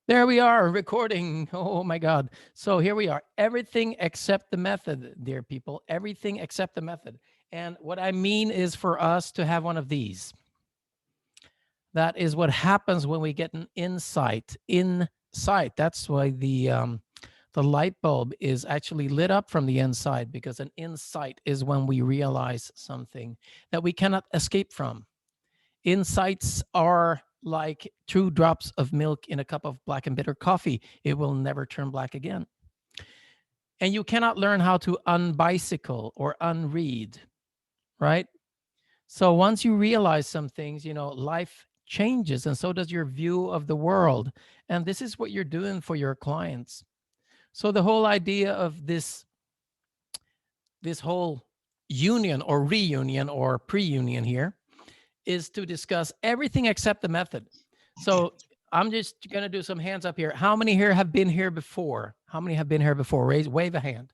There we are, recording. Oh my God. So here we are. Everything except the method, dear people. Everything except the method. And what I mean is for us to have one of these. That is what happens when we get an insight. Insight. That's why the light bulb is actually lit up from the inside, because an insight is when we realize something that we cannot escape from. Insights are like 2 drops of milk in a cup of black and bitter coffee. It will never turn black again. And you cannot learn how to unbicycle or unread, right? So once you realize some things, life changes, and so does your view of the world. And this is what you're doing for your clients. So the whole idea of this whole union or reunion or pre-union here is to discuss everything except the method. So I'm just going to do some hands up here. How many here have been here before? How many have been here before? Wave a hand.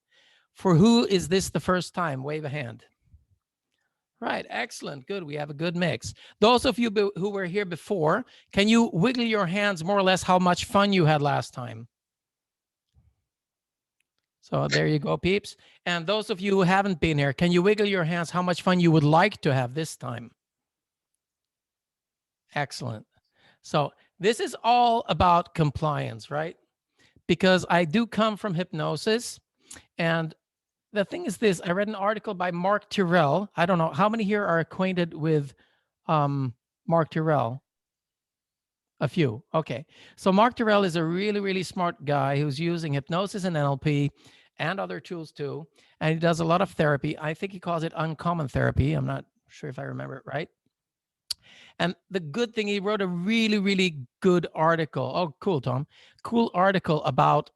For who is this the first time? Wave a hand. Right, excellent, good. We have a good mix. Those of you who were here before, can you wiggle your hands more or less how much fun you had last time? So there you go, peeps. And those of you who haven't been here, can you wiggle your hands how much fun you would like to have this time? Excellent. So this is all about compliance, right? Because I do come from hypnosis. And the thing is this, I read an article by Mark Tyrrell. I don't know, how many here are acquainted with Mark Tyrrell? A few. Okay. So Mark Tyrrell is a really, really smart guy who's using hypnosis and NLP and other tools too. And he does a lot of therapy. I think he calls it uncommon therapy. I'm not sure if I remember it right. And the good thing, he wrote a really, really good article. Oh, cool, Tom. Cool article about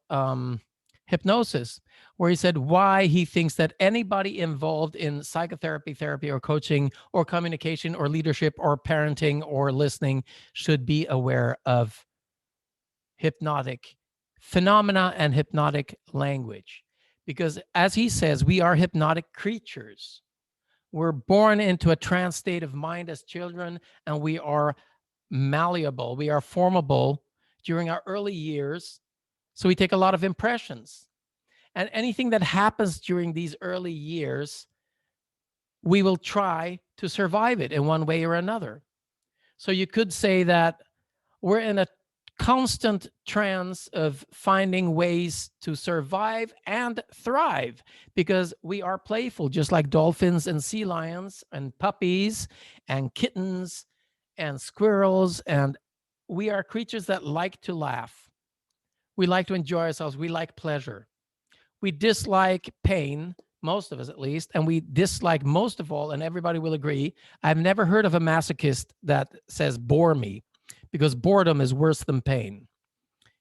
hypnosis, where he said why he thinks that anybody involved in psychotherapy, therapy, or coaching, or communication, or leadership, or parenting, or listening should be aware of hypnotic phenomena and hypnotic language. Because as he says, we are hypnotic creatures. We're born into a trance state of mind as children, and we are malleable. We are formable during our early years. So we take a lot of impressions. And anything that happens during these early years, we will try to survive it in one way or another. So you could say that we're in a constant trance of finding ways to survive and thrive, because we are playful, just like dolphins and sea lions and puppies and kittens and squirrels. And we are creatures that like to laugh. We like to enjoy ourselves. We like pleasure. We dislike pain, most of us at least, and we dislike most of all, and everybody will agree, I've never heard of a masochist that says bore me, because boredom is worse than pain,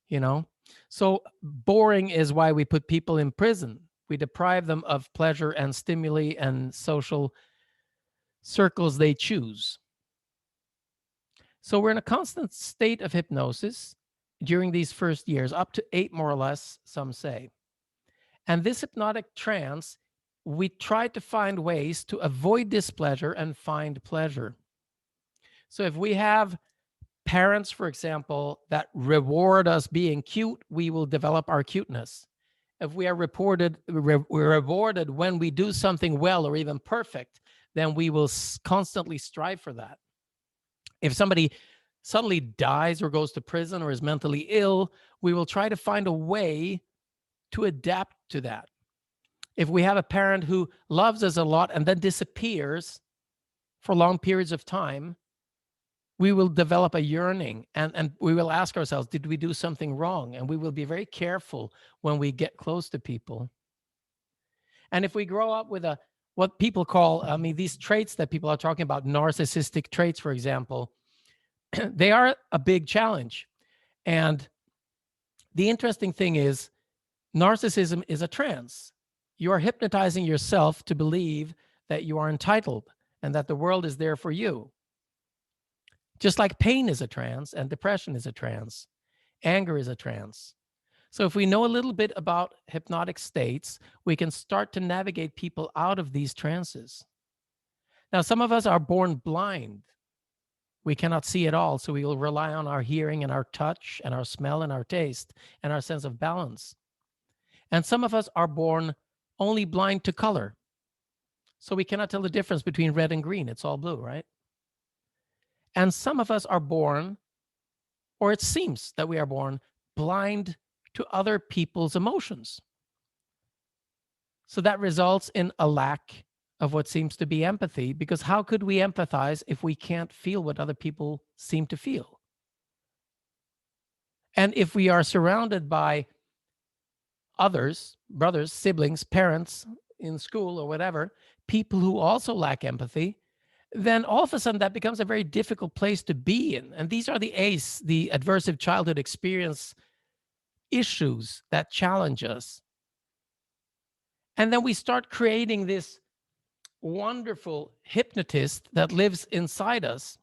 you know? So boring is why we put people in prison. We deprive them of pleasure and stimuli and social circles they choose. So we're in a constant state of hypnosis during these first years, up to 8 more or less, some say. And this hypnotic trance, we try to find ways to avoid displeasure and find pleasure. So if we have parents, for example, that reward us being cute, we will develop our cuteness. If we are we're rewarded when we do something well or even perfect, then we will constantly strive for that. If somebody suddenly dies or goes to prison or is mentally ill, we will try to find a way to adapt to that. If we have a parent who loves us a lot and then disappears for long periods of time, we will develop a yearning, and we will ask ourselves, did we do something wrong? And we will be very careful when we get close to people. And if we grow up with what people call, these traits that people are talking about, narcissistic traits, for example, they are a big challenge. And the interesting thing is, narcissism is a trance. You are hypnotizing yourself to believe that you are entitled and that the world is there for you. Just like pain is a trance and depression is a trance, anger is a trance. So if we know a little bit about hypnotic states, we can start to navigate people out of these trances. Now, some of us are born blind. We cannot see at all, so we will rely on our hearing and our touch and our smell and our taste and our sense of balance. And some of us are born only blind to color. So we cannot tell the difference between red and green. It's all blue, right? And some of us are born, or it seems that we are born, blind to other people's emotions. So that results in a lack of what seems to be empathy, because how could we empathize if we can't feel what other people seem to feel? And if we are surrounded by others, brothers, siblings, parents in school or whatever, people who also lack empathy, then all of a sudden that becomes a very difficult place to be in. And these are the ACE, the adversive childhood experience issues that challenge us. And then we start creating this wonderful hypnotist that lives inside us,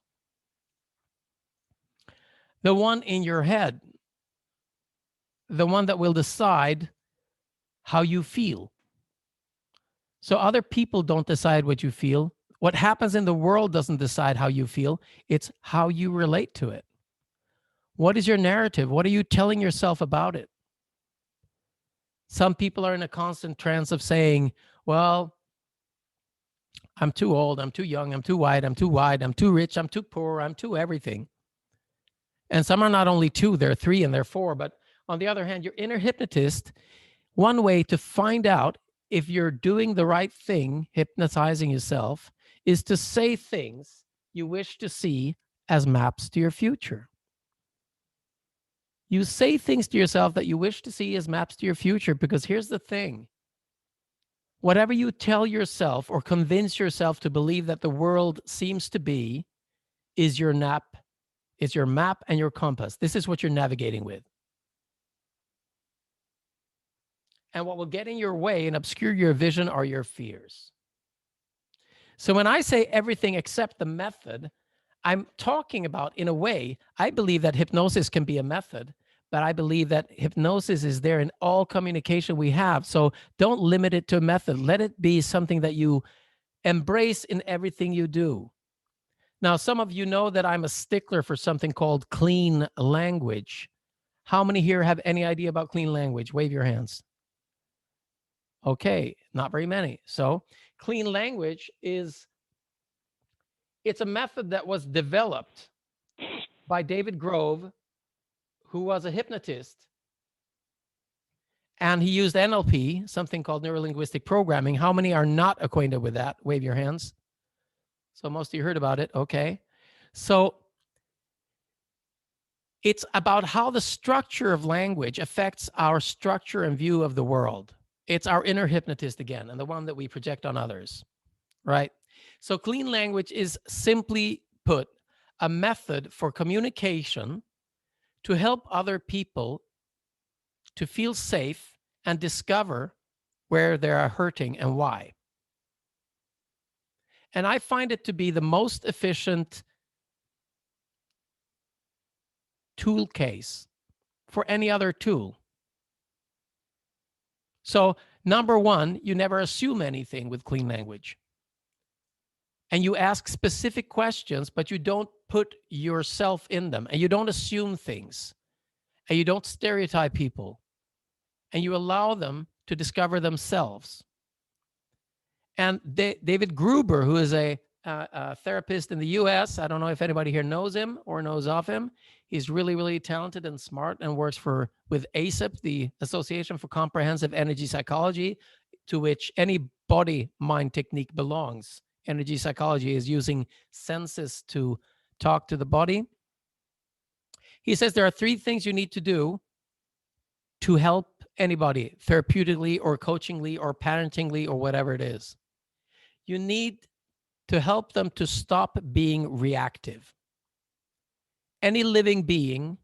the one in your head, the one that will decide how you feel. So other people don't decide what you feel. What happens in the world doesn't decide how you feel. It's how you relate to it. What is your narrative? What are you telling yourself about it? Some people are in a constant trance of saying, well, I'm too old, I'm too young, I'm too white, I'm too wide, I'm too rich, I'm too poor, I'm too everything. And some are not only two, they're three and they're four. But on the other hand, your inner hypnotist, one way to find out if you're doing the right thing, hypnotizing yourself, is to say things you wish to see as maps to your future. You say things to yourself that you wish to see as maps to your future, because here's the thing. Whatever you tell yourself or convince yourself to believe that the world seems to be is your map and your compass. This is what you're navigating with. And what will get in your way and obscure your vision are your fears. So when I say everything except the method, I'm talking about, in a way, I believe that hypnosis can be a method, but I believe that hypnosis is there in all communication we have. So don't limit it to a method. Let it be something that you embrace in everything you do. Now, some of you know that I'm a stickler for something called clean language. How many here have any idea about clean language? Wave your hands. Okay, not very many. So clean language it's a method that was developed by David Grove, who was a hypnotist. And he used NLP, something called neuro-linguistic programming. How many are not acquainted with that? Wave your hands. So most of you heard about it. Okay. So it's about how the structure of language affects our structure and view of the world. It's our inner hypnotist again, and the one that we project on others, right? So clean language is, simply put, a method for communication to help other people to feel safe and discover where they are hurting and why. And I find it to be the most efficient tool case for any other tool. So number one, you never assume anything with clean language. And you ask specific questions, but you don't put yourself in them, and you don't assume things, and you don't stereotype people, and you allow them to discover themselves. And David Gruber, who is a therapist in the US, I don't know if anybody here knows him or knows of him. He's really, really talented and smart and works with ASIP, the Association for Comprehensive Energy Psychology, to which any body-mind technique belongs. Energy psychology is using senses to talk to the body. He says there are three things you need to do to help anybody therapeutically or coachingly or parentingly or whatever it is. You need to help them to stop being reactive. Any living being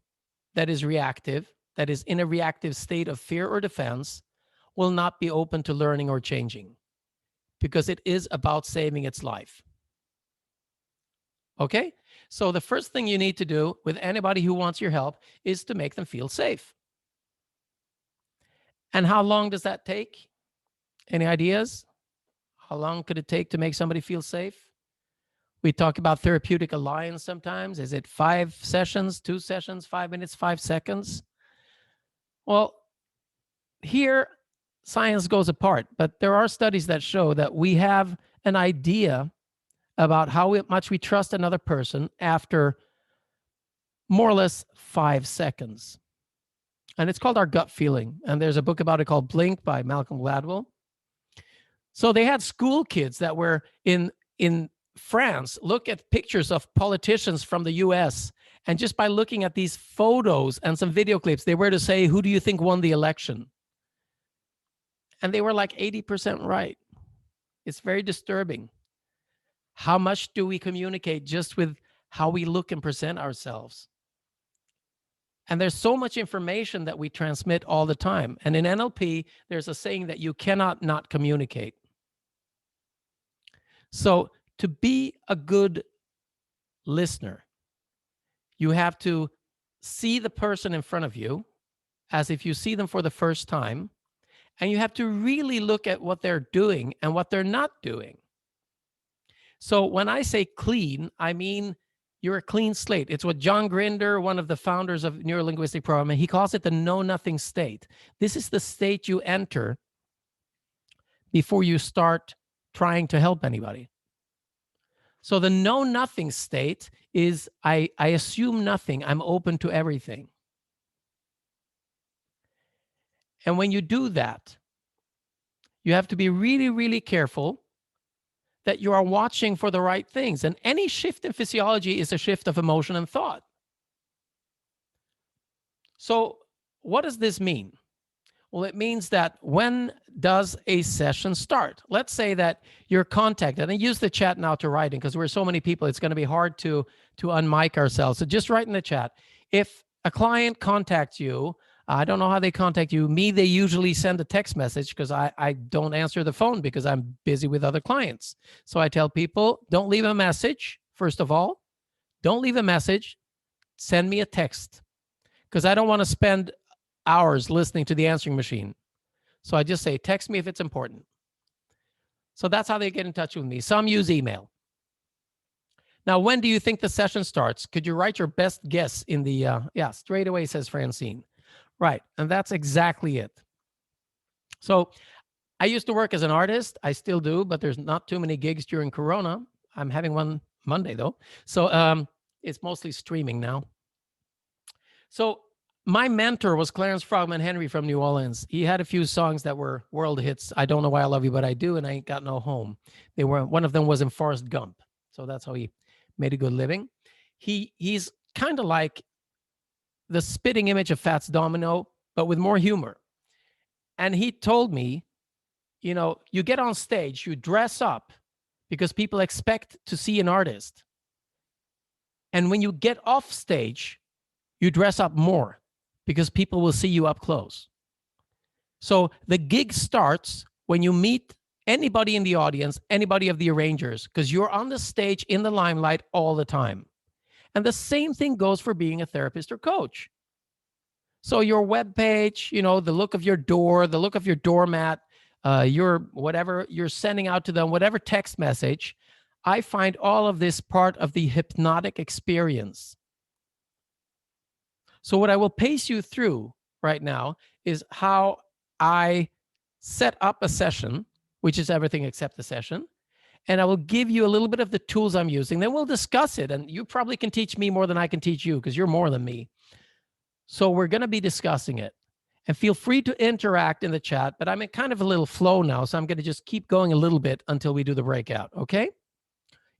that is reactive, that is in a reactive state of fear or defense, will not be open to learning or changing, because it is about saving its life. Okay? So the first thing you need to do with anybody who wants your help is to make them feel safe. And how long does that take? Any ideas? How long could it take to make somebody feel safe? We talk about therapeutic alliance sometimes. Is it 5 sessions, 2 sessions, 5 minutes, 5 seconds? Well, here science goes apart, but there are studies that show that we have an idea about how much we trust another person after more or less 5 seconds. And it's called our gut feeling. And there's a book about it called Blink by Malcolm Gladwell. So they had school kids that were in France look at pictures of politicians from the US. And just by looking at these photos and some video clips, they were to say, who do you think won the election? And they were like 80% right. It's very disturbing. How much do we communicate just with how we look and present ourselves? And there's so much information that we transmit all the time. And in NLP, there's a saying that you cannot not communicate. So to be a good listener, you have to see the person in front of you as if you see them for the first time. And you have to really look at what they're doing and what they're not doing. So when I say clean, I mean you're a clean slate. It's what John Grinder, one of the founders of NEURO programming, he calls it the know-nothing state. This is the state you enter before you start trying to help anybody. So the know-nothing state is I assume nothing. I'm open to everything. And when you do that, you have to be really, really careful that you are watching for the right things. And any shift in physiology is a shift of emotion and thought. So what does this mean? Well, it means that when does a session start? Let's say that you're contacted, and use the chat now to write in, because we're so many people, it's going to be hard to unmic ourselves. So just write in the chat. If a client contacts you, I don't know how they contact you. Me, they usually send a text message because I don't answer the phone because I'm busy with other clients. So I tell people, don't leave a message, first of all. Don't leave a message. Send me a text because I don't want to spend hours listening to the answering machine. So I just say, text me if it's important. So that's how they get in touch with me. Some use email. Now, when do you think the session starts? Could you write your best guess in the, yeah, straight away, says Francine. Right, and that's exactly it. So I used to work as an artist. I still do, but there's not too many gigs during Corona. I'm having one Monday, though. So it's mostly streaming now. So my mentor was Clarence Frogman Henry from New Orleans. He had a few songs that were world hits. I Don't Know Why I Love You, But I Do, and I Ain't Got No Home. They were, one of them was in Forrest Gump. So that's how he made a good living. He's kind of like the spitting image of Fats Domino, but with more humor. And he told me, you know, you get on stage, you dress up because people expect to see an artist. And when you get off stage, you dress up more because people will see you up close. So the gig starts when you meet anybody in the audience, anybody of the arrangers, because you're on the stage in the limelight all the time. And the same thing goes for being a therapist or coach. So your web page, you know, the look of your door, the look of your doormat, your whatever you're sending out to them, whatever text message, I find all of this part of the hypnotic experience. So what I will pace you through right now is how I set up a session, which is everything except the session. And I will give you a little bit of the tools I'm using. Then we'll discuss it. And you probably can teach me more than I can teach you because you're more than me. So we're going to be discussing it. And feel free to interact in the chat, but I'm in kind of a little flow now. So I'm going to just keep going a little bit until we do the breakout. Okay?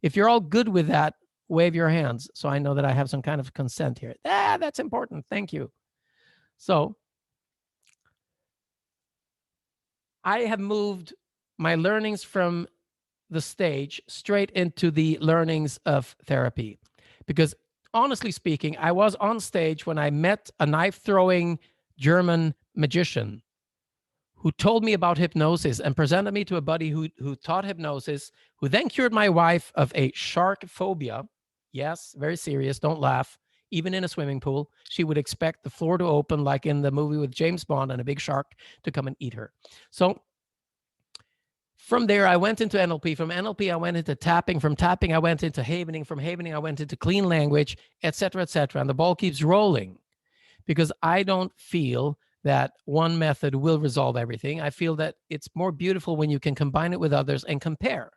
If you're all good with that, wave your hands so I know that I have some kind of consent here. That's important. Thank you. So I have moved my learnings from the stage straight into the learnings of therapy. Because honestly speaking, I was on stage when I met a knife-throwing German magician who told me about hypnosis and presented me to a buddy who taught hypnosis, who then cured my wife of a shark phobia. Yes, very serious. Don't laugh. Even in a swimming pool, she would expect the floor to open like in the movie with James Bond and a big shark to come and eat her. So From there, I went into NLP. From NLP, I went into tapping. From tapping, I went into havening. From havening, I went into clean language, etc., etc. And the ball keeps rolling because I don't feel that one method will resolve everything. I feel that it's more beautiful when you can combine it with others and compare.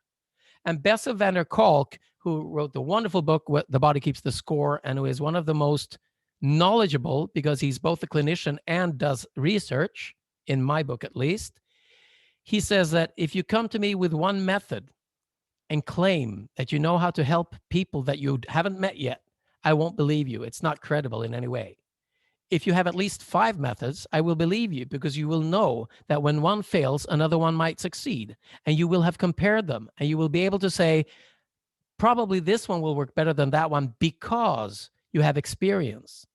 And Bessel van der Kolk, who wrote the wonderful book, The Body Keeps the Score, and who is one of the most knowledgeable because he's both a clinician and does research, in my book at least, he says that if you come to me with one method and claim that you know how to help people that you haven't met yet, I won't believe you. It's not credible in any way. If you have at least 5 methods, I will believe you because you will know that when one fails, another one might succeed. And you will have compared them. And you will be able to say, probably this one will work better than that one because you have experience.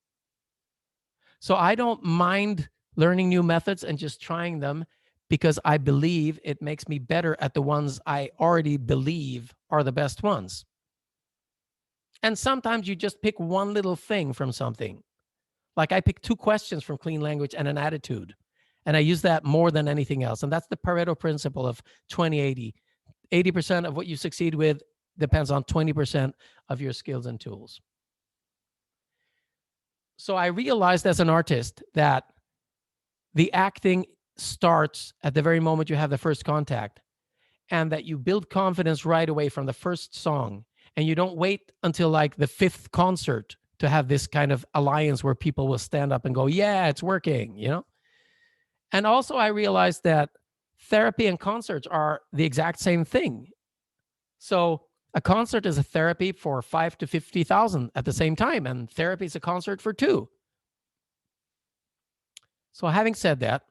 So I don't mind learning new methods and just trying them because I believe it makes me better at the ones I already believe are the best ones. And sometimes you just pick one little thing from something. Like I picked 2 questions from clean language and an attitude. And I use that more than anything else. And that's the Pareto principle of 20-80. 80% of what you succeed with depends on 20% of your skills and tools. So I realized as an artist that the acting starts at the very moment you have the first contact, and that you build confidence right away from the first song. And you don't wait until like the 5th concert to have this kind of alliance where people will stand up and go, yeah, it's working, you know? And also I realized that therapy and concerts are the exact same thing. So a concert is a therapy for 5 to 50,000 at the same time, and therapy is a concert for 2. So having said that,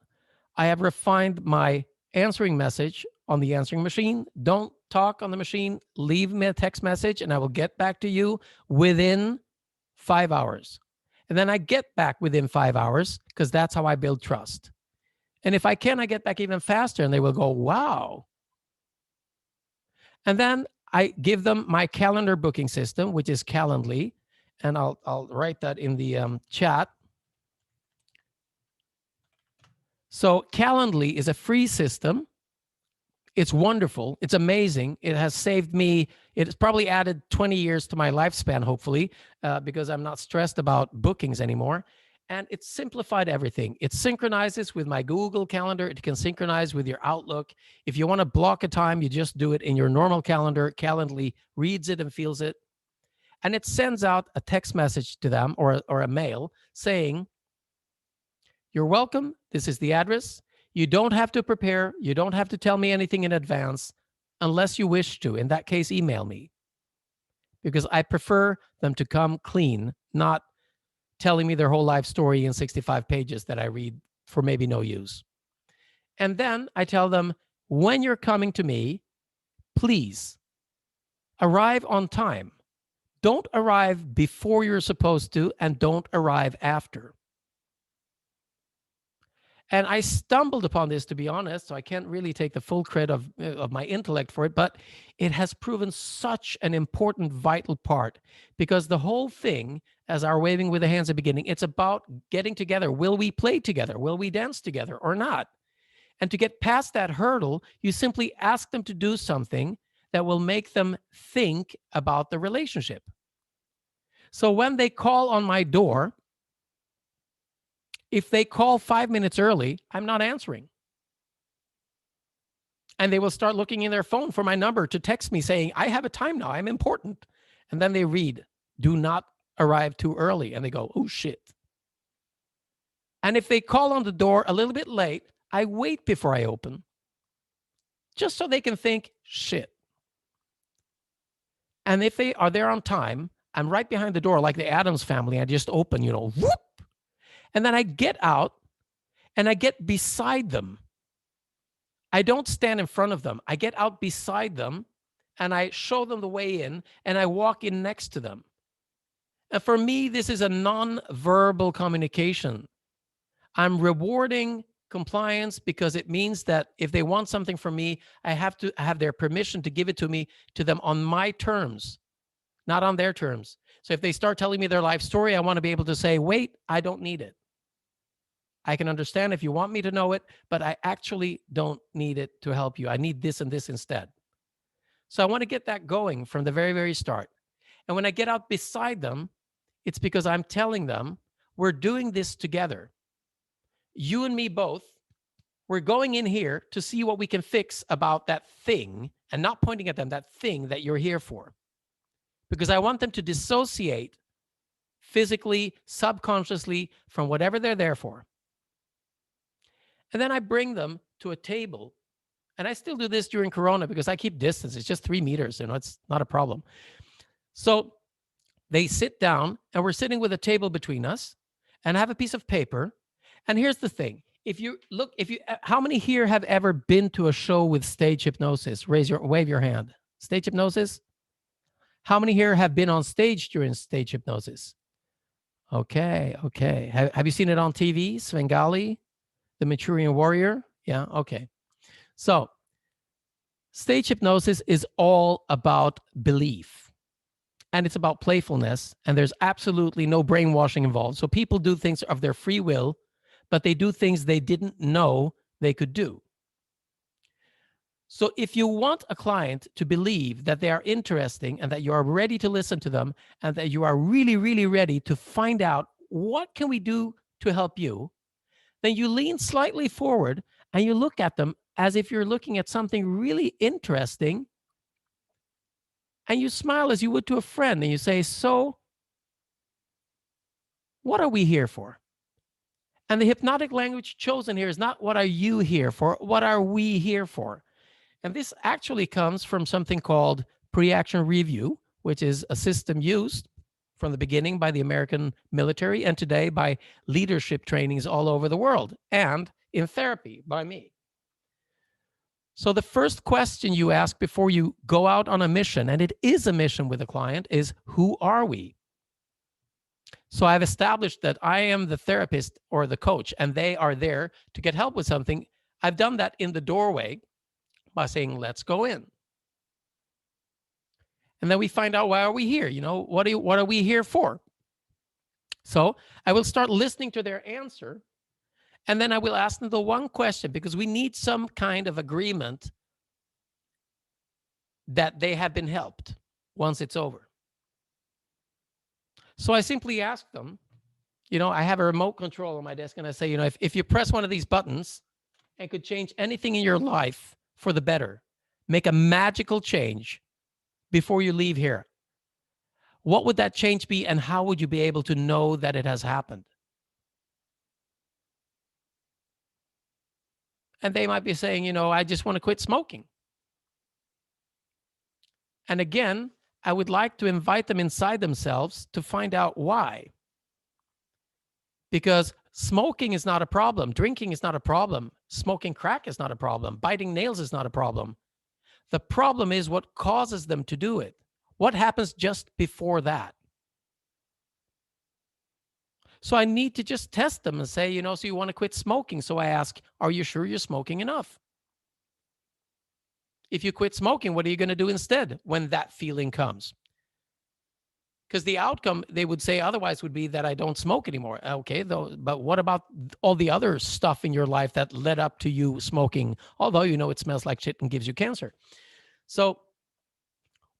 I have refined my answering message on the answering machine. Don't talk on the machine. Leave me a text message and I will get back to you within 5 hours. And then I get back within 5 hours because that's how I build trust. And if I can, I get back even faster and they will go, wow. And then I give them my calendar booking system, which is Calendly. And I'll write that in the chat. So Calendly is a free system. It's wonderful. It's amazing. It has saved me. It's probably added 20 years to my lifespan, hopefully, because I'm not stressed about bookings anymore. And it simplified everything. It synchronizes with my Google Calendar. It can synchronize with your Outlook. If you want to block a time, you just do it in your normal calendar. Calendly reads it and feels it. And it sends out a text message to them or a mail saying, you're welcome. This is the address. You don't have to prepare. You don't have to tell me anything in advance unless you wish to. In that case, email me. Because I prefer them to come clean, not telling me their whole life story in 65 pages that I read for maybe no use. And then I tell them, when you're coming to me, please arrive on time. Don't arrive before you're supposed to, and don't arrive after. And I stumbled upon this, to be honest, so I can't really take the full credit of my intellect for it, but it has proven such an important, vital part, because the whole thing, as our waving with the hands at the beginning, it's about getting together. Will we play together? Will we dance together or not? And to get past that hurdle, you simply ask them to do something that will make them think about the relationship. So when they call on my door, if they call 5 minutes early, I'm not answering. And they will start looking in their phone for my number to text me saying, I have a time now, I'm important. And then they read, do not arrive too early. And they go, oh shit. And if they call on the door a little bit late, I wait before I open, just so they can think, shit. And if they are there on time, I'm right behind the door like the Addams family. I just open, whoop. And then I get out and I get beside them. I don't stand in front of them. I get out beside them and I show them the way in and I walk in next to them. And for me, this is a non-verbal communication. I'm rewarding compliance because it means that if they want something from me, I have to have their permission to give it to them on my terms, not on their terms. So if they start telling me their life story, I want to be able to say, wait, I don't need it. I can understand if you want me to know it, but I actually don't need it to help you. I need this and this instead. So I want to get that going from the very, very start. And when I get out beside them, it's because I'm telling them, we're doing this together. You and me both, we're going in here to see what we can fix about that thing, and not pointing at them, that thing that you're here for. Because I want them to dissociate physically, subconsciously from whatever they're there for. And then I bring them to a table. And I still do this during Corona because I keep distance. It's just 3 meters, it's not a problem. So they sit down, and we're sitting with a table between us, and I have a piece of paper. And here's the thing. How many here have ever been to a show with stage hypnosis? Wave your hand. Stage hypnosis? How many here have been on stage during stage hypnosis? Okay. Have you seen it on TV? Svengali, the Manchurian Warrior? Yeah, okay. So stage hypnosis is all about belief, and it's about playfulness, and there's absolutely no brainwashing involved. So people do things of their free will, but they do things they didn't know they could do. So if you want a client to believe that they are interesting and that you are ready to listen to them, and that you are really, really ready to find out what can we do to help you, then you lean slightly forward and you look at them as if you're looking at something really interesting, and you smile as you would to a friend, and you say, so what are we here for? And the hypnotic language chosen here is not what are you here for, what are we here for? And this actually comes from something called pre-action review, which is a system used from the beginning by the American military, and today by leadership trainings all over the world, and in therapy by me. So the first question you ask before you go out on a mission, and it is a mission with a client, is who are we? So I've established that I am the therapist or the coach, and they are there to get help with something. I've done that in the doorway by saying, let's go in. And then we find out, why are we here? What are we here for? So I will start listening to their answer, and then I will ask them the one question, because we need some kind of agreement that they have been helped once it's over. So I simply ask them, I have a remote control on my desk, and I say, if you press one of these buttons and could change anything in your life for the better, make a magical change before you leave here, what would that change be, and how would you be able to know that it has happened? And they might be saying, I just want to quit smoking. And again, I would like to invite them inside themselves to find out why. Because smoking is not a problem. Drinking is not a problem. Smoking crack is not a problem. Biting nails is not a problem. The problem is what causes them to do it. What happens just before that? So I need to just test them and say, so you want to quit smoking. So I ask, are you sure you're smoking enough? If you quit smoking, what are you going to do instead when that feeling comes? Because the outcome, they would say otherwise, would be that I don't smoke anymore. Okay, though, but what about all the other stuff in your life that led up to you smoking, although it smells like shit and gives you cancer? So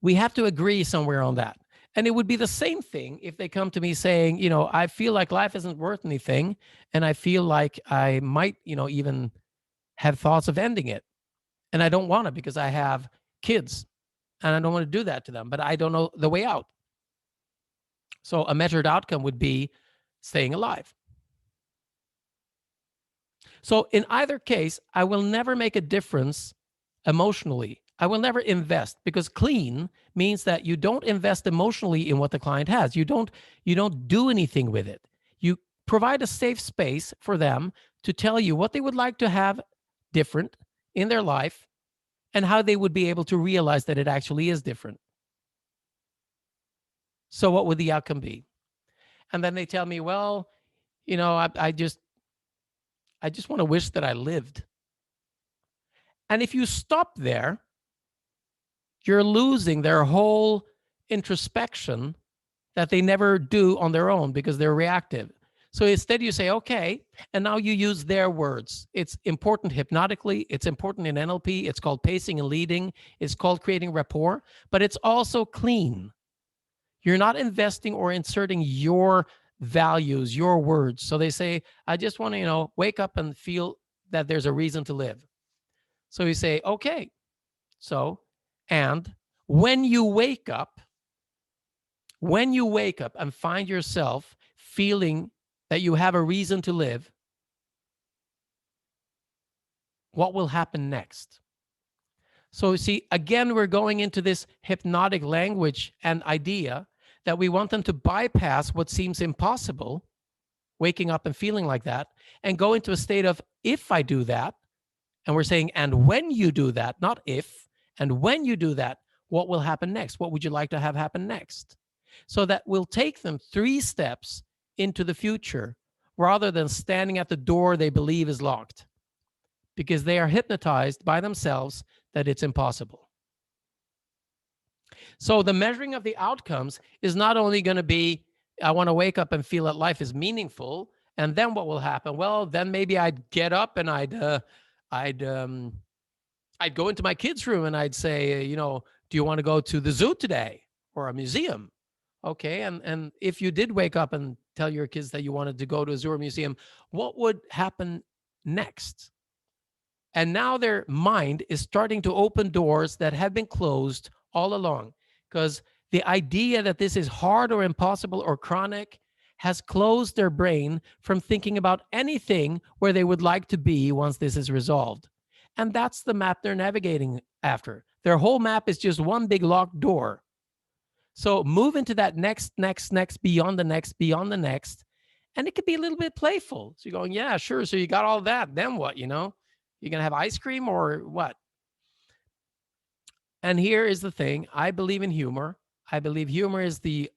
we have to agree somewhere on that. And it would be the same thing if they come to me saying, I feel like life isn't worth anything, and I feel like I might, even have thoughts of ending it. And I don't want to, because I have kids and I don't want to do that to them, but I don't know the way out. So a measured outcome would be staying alive. So in either case, I will never make a difference emotionally. I will never invest, because clean means that you don't invest emotionally in what the client has. You don't do anything with it. You provide a safe space for them to tell you what they would like to have different in their life, and how they would be able to realize that it actually is different. So what would the outcome be? And then they tell me, well, I just want to wish that I lived. And if you stop there, you're losing their whole introspection that they never do on their own, because they're reactive. So instead you say, okay, and now you use their words. It's important hypnotically. It's important in NLP. It's called pacing and leading. It's called creating rapport, but it's also clean. You're not investing or inserting your values, your words. So they say, I just want to, wake up and feel that there's a reason to live. So you say, okay, so, and when you wake up and find yourself feeling that you have a reason to live, what will happen next? So you see, again, we're going into this hypnotic language and idea that we want them to bypass what seems impossible, waking up and feeling like that, and go into a state of, if I do that, and we're saying, and when you do that, not if, and when you do that, what will happen next? What would you like to have happen next? So that will take them 3 steps into the future rather than standing at the door they believe is locked, because they are hypnotized by themselves that it's impossible. So the measuring of the outcomes is not only going to be, I want to wake up and feel that life is meaningful, and then what will happen? Well, then maybe I'd get up and I'd go into my kids' room and I'd say, do you want to go to the zoo today or a museum? Okay, and if you did wake up and tell your kids that you wanted to go to a zoo or museum, what would happen next? And now their mind is starting to open doors that have been closed all along, because the idea that this is hard or impossible or chronic has closed their brain from thinking about anything where they would like to be once this is resolved. And that's the map they're navigating after. Their whole map is just one big locked door. So move into that next, beyond the next, and it could be a little bit playful. So you're going, yeah, sure. So you got all that. Then what, You're going to have ice cream or what? And here is the thing. I believe in humor. I believe humor is the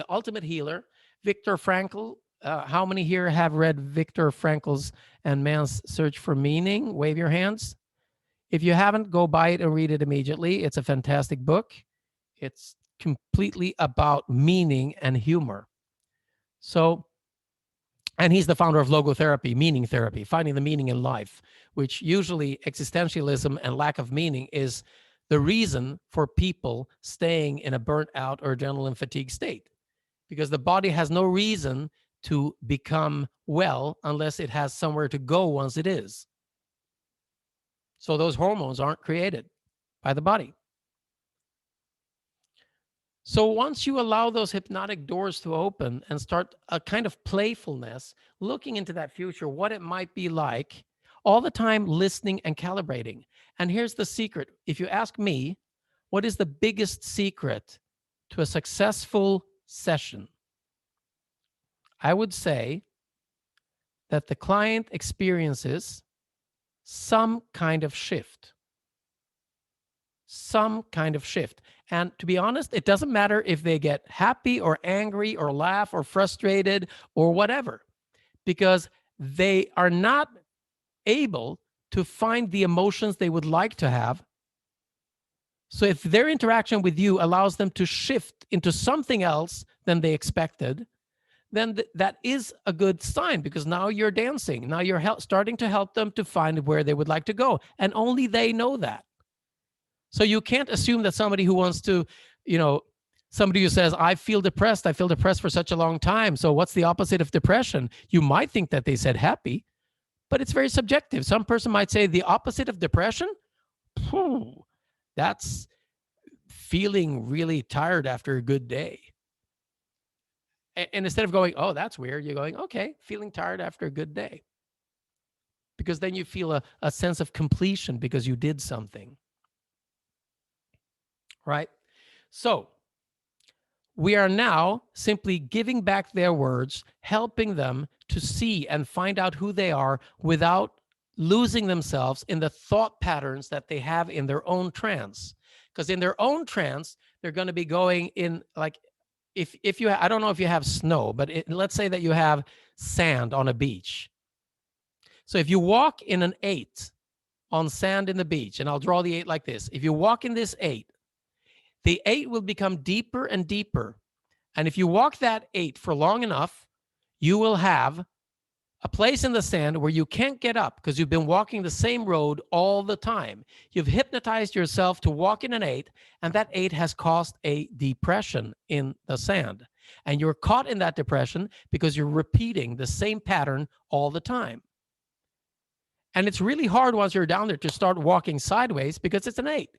ultimate healer. Viktor Frankl. How many here have read Viktor Frankl's And Man's Search for Meaning? Wave your hands. If you haven't, go buy it and read it immediately. It's a fantastic book. It's completely about meaning and humor. So, and he's the founder of logotherapy, meaning therapy, finding the meaning in life, which usually existentialism and lack of meaning is the reason for people staying in a burnt out or adrenaline fatigue state, because the body has no reason to become well unless it has somewhere to go once it is. So those hormones aren't created by the body. So once you allow those hypnotic doors to open and start a kind of playfulness, looking into that future, what it might be like, all the time listening and calibrating. And here's the secret. If you ask me, what is the biggest secret to a successful session? I would say that the client experiences some kind of shift. Some kind of shift. And to be honest, it doesn't matter if they get happy or angry or laugh or frustrated or whatever, because they are not able to find the emotions they would like to have. So if their interaction with you allows them to shift into something else than they expected, then that is a good sign, because now you're dancing. Now you're starting to help them to find where they would like to go. And only they know that. So you can't assume that somebody who wants to, somebody who says, I feel depressed for such a long time. So what's the opposite of depression? You might think that they said happy, but it's very subjective. Some person might say the opposite of depression, that's feeling really tired after a good day. And instead of going, oh, that's weird, you're going, okay, feeling tired after a good day. Because then you feel a sense of completion because you did something. Right? So we are now simply giving back their words, helping them to see and find out who they are without losing themselves in the thought patterns that they have in their own trance. Because in their own trance, they're going to be going in, like, if you, I don't know if you have snow, but let's say that you have sand on a beach. So if you walk in an 8 on sand in the beach, and I'll draw the 8 like this. If you walk in this 8, the 8 will become deeper and deeper. And if you walk that 8 for long enough, you will have a place in the sand where you can't get up because you've been walking the same road all the time. You've hypnotized yourself to walk in an 8, and that 8 has caused a depression in the sand. And you're caught in that depression because you're repeating the same pattern all the time. And it's really hard once you're down there to start walking sideways because it's an 8.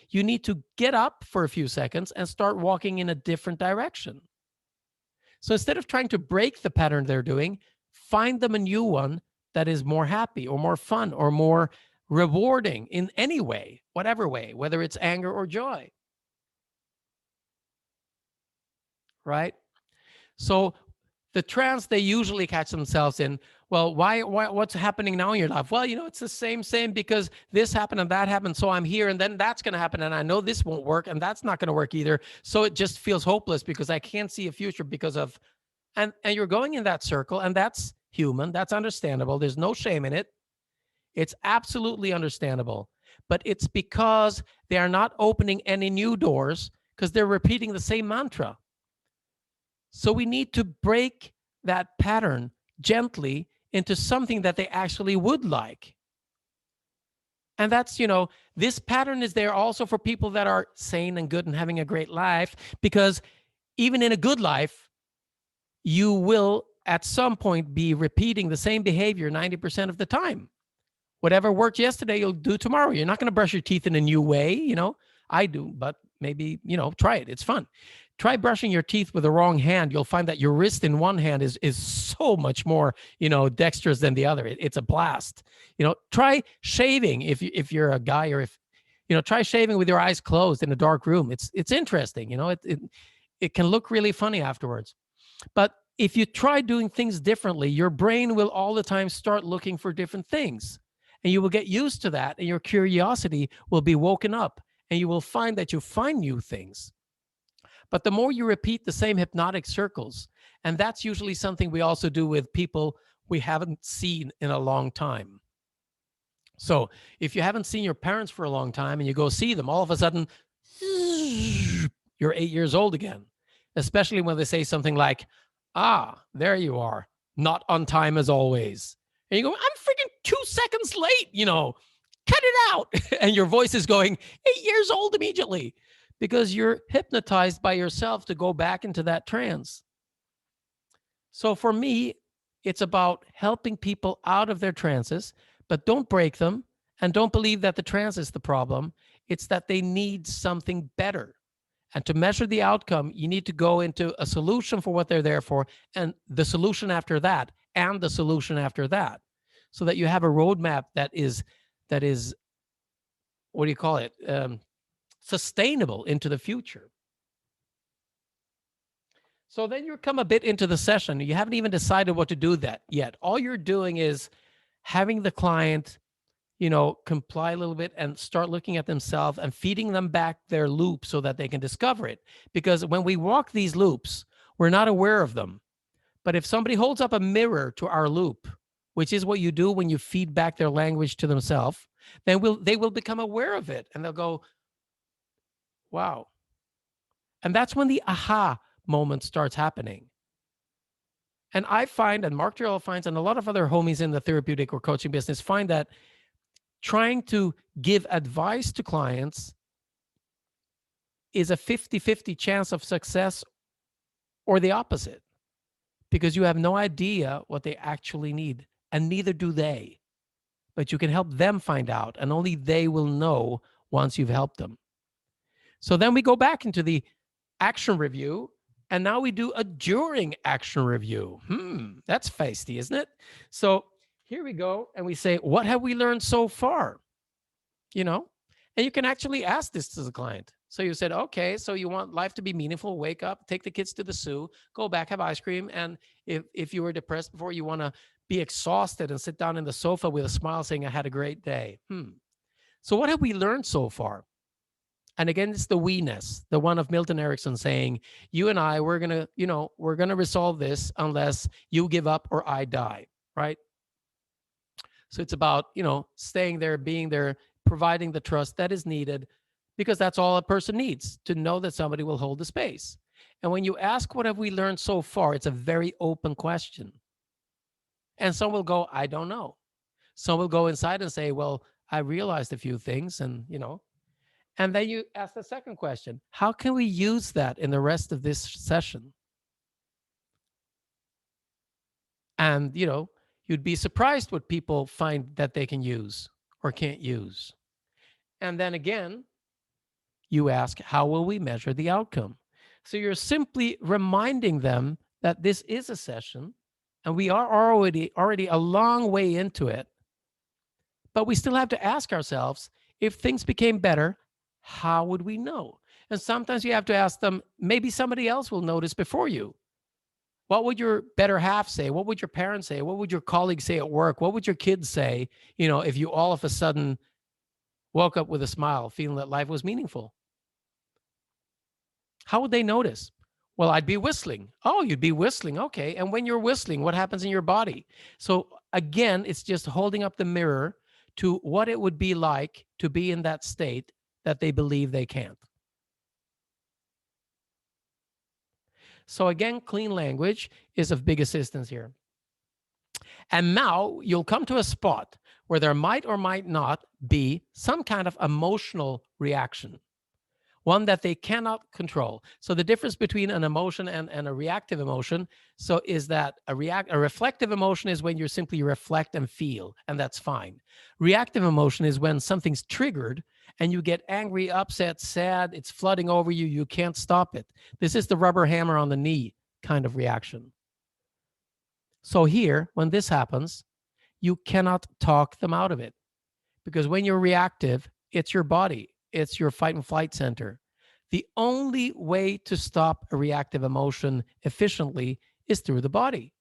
You need to get up for a few seconds and start walking in a different direction. So instead of trying to break the pattern they're doing, find them a new one that is more happy or more fun or more rewarding in any way, whatever way, whether it's anger or joy. Right? So the trance they usually catch themselves in, well, why what's happening now in your life? Well, it's the same because this happened and that happened, so I'm here, and then that's going to happen, and I know this won't work, and that's not going to work either. So it just feels hopeless because I can't see a future because of, and you're going in that circle, and that's human, that's understandable. There's no shame in it. It's absolutely understandable. But it's because they are not opening any new doors because they're repeating the same mantra. So we need to break that pattern gently into something that they actually would like. And that's, this pattern is there also for people that are sane and good and having a great life, because even in a good life, you will at some point be repeating the same behavior 90% of the time. Whatever worked yesterday, you'll do tomorrow. You're not going to brush your teeth in a new way. I do, but maybe, try it. It's fun. Try brushing your teeth with the wrong hand. You'll find that your wrist in one hand is so much more, dexterous than the other. It's a blast. Try shaving if you're a guy, or if, try shaving with your eyes closed in a dark room. It's interesting. It can look really funny afterwards. But if you try doing things differently, your brain will all the time start looking for different things. And you will get used to that, and your curiosity will be woken up, and you will find that you find new things. But the more you repeat the same hypnotic circles, and that's usually something we also do with people we haven't seen in a long time. So if you haven't seen your parents for a long time and you go see them, all of a sudden, you're 8 years old again, especially when they say something like, there you are, not on time as always. And you go, I'm freaking 2 seconds late, cut it out. And your voice is going 8 years old immediately because you're hypnotized by yourself to go back into that trance. So for me, it's about helping people out of their trances, but don't break them, and don't believe that the trance is the problem. It's that they need something better. And to measure the outcome, you need to go into a solution for what they're there for, and the solution after that, and the solution after that, so that you have a roadmap that is, what do you call it? Sustainable into the future. So then you come a bit into the session. You haven't even decided what to do that yet. All you're doing is having the client, comply a little bit and start looking at themselves and feeding them back their loop so that they can discover it. Because when we walk these loops, we're not aware of them. But if somebody holds up a mirror to our loop, which is what you do when you feed back their language to themselves, then they will become aware of it, and they'll go, wow. And that's when the aha moment starts happening. And I find, and Mark Tyrrell finds, and a lot of other homies in the therapeutic or coaching business find, that trying to give advice to clients is a 50-50 chance of success or the opposite, because you have no idea what they actually need, and neither do they. But you can help them find out, and only they will know once you've helped them. So then we go back into the action review, and now we do a during action review. That's feisty, isn't it? So here we go, and we say, what have we learned so far? And you can actually ask this to the client. So you said, okay, so you want life to be meaningful, wake up, take the kids to the zoo, go back, have ice cream. And if you were depressed before, you want to be exhausted and sit down in the sofa with a smile saying, I had a great day. So what have we learned so far? And again, it's the we-ness, the one of Milton Erickson saying, you and I, we're going to resolve this unless you give up or I die, right? So it's about, staying there, being there, providing the trust that is needed, because that's all a person needs, to know that somebody will hold the space. And when you ask, what have we learned so far? It's a very open question. And some will go, I don't know. Some will go inside and say, well, I realized a few things and, and then you ask the second question, how can we use that in the rest of this session? And, you'd be surprised what people find that they can use or can't use. And then again, you ask, how will we measure the outcome? So you're simply reminding them that this is a session and we are already a long way into it. But we still have to ask ourselves, if things became better, how would we know? And sometimes you have to ask them, maybe somebody else will notice before you. What would your better half say? What would your parents say? What would your colleagues say at work? What would your kids say, if you all of a sudden woke up with a smile, feeling that life was meaningful? How would they notice? Well, I'd be whistling. Oh, you'd be whistling. Okay. And when you're whistling, what happens in your body? So again, it's just holding up the mirror to what it would be like to be in that state that they believe they can't. So again, clean language is of big assistance here. And now you'll come to a spot where there might or might not be some kind of emotional reaction, one that they cannot control. So the difference between an emotion and a reactive emotion is that a reflective emotion is when you simply reflect and feel, and that's fine. Reactive emotion is when something's triggered and you get angry, upset, sad, it's flooding over you, you can't stop it. This is the rubber hammer on the knee kind of reaction. So here, when this happens, you cannot talk them out of it, because when you're reactive, it's your body. It's your fight and flight center. The only way to stop a reactive emotion efficiently is through the body.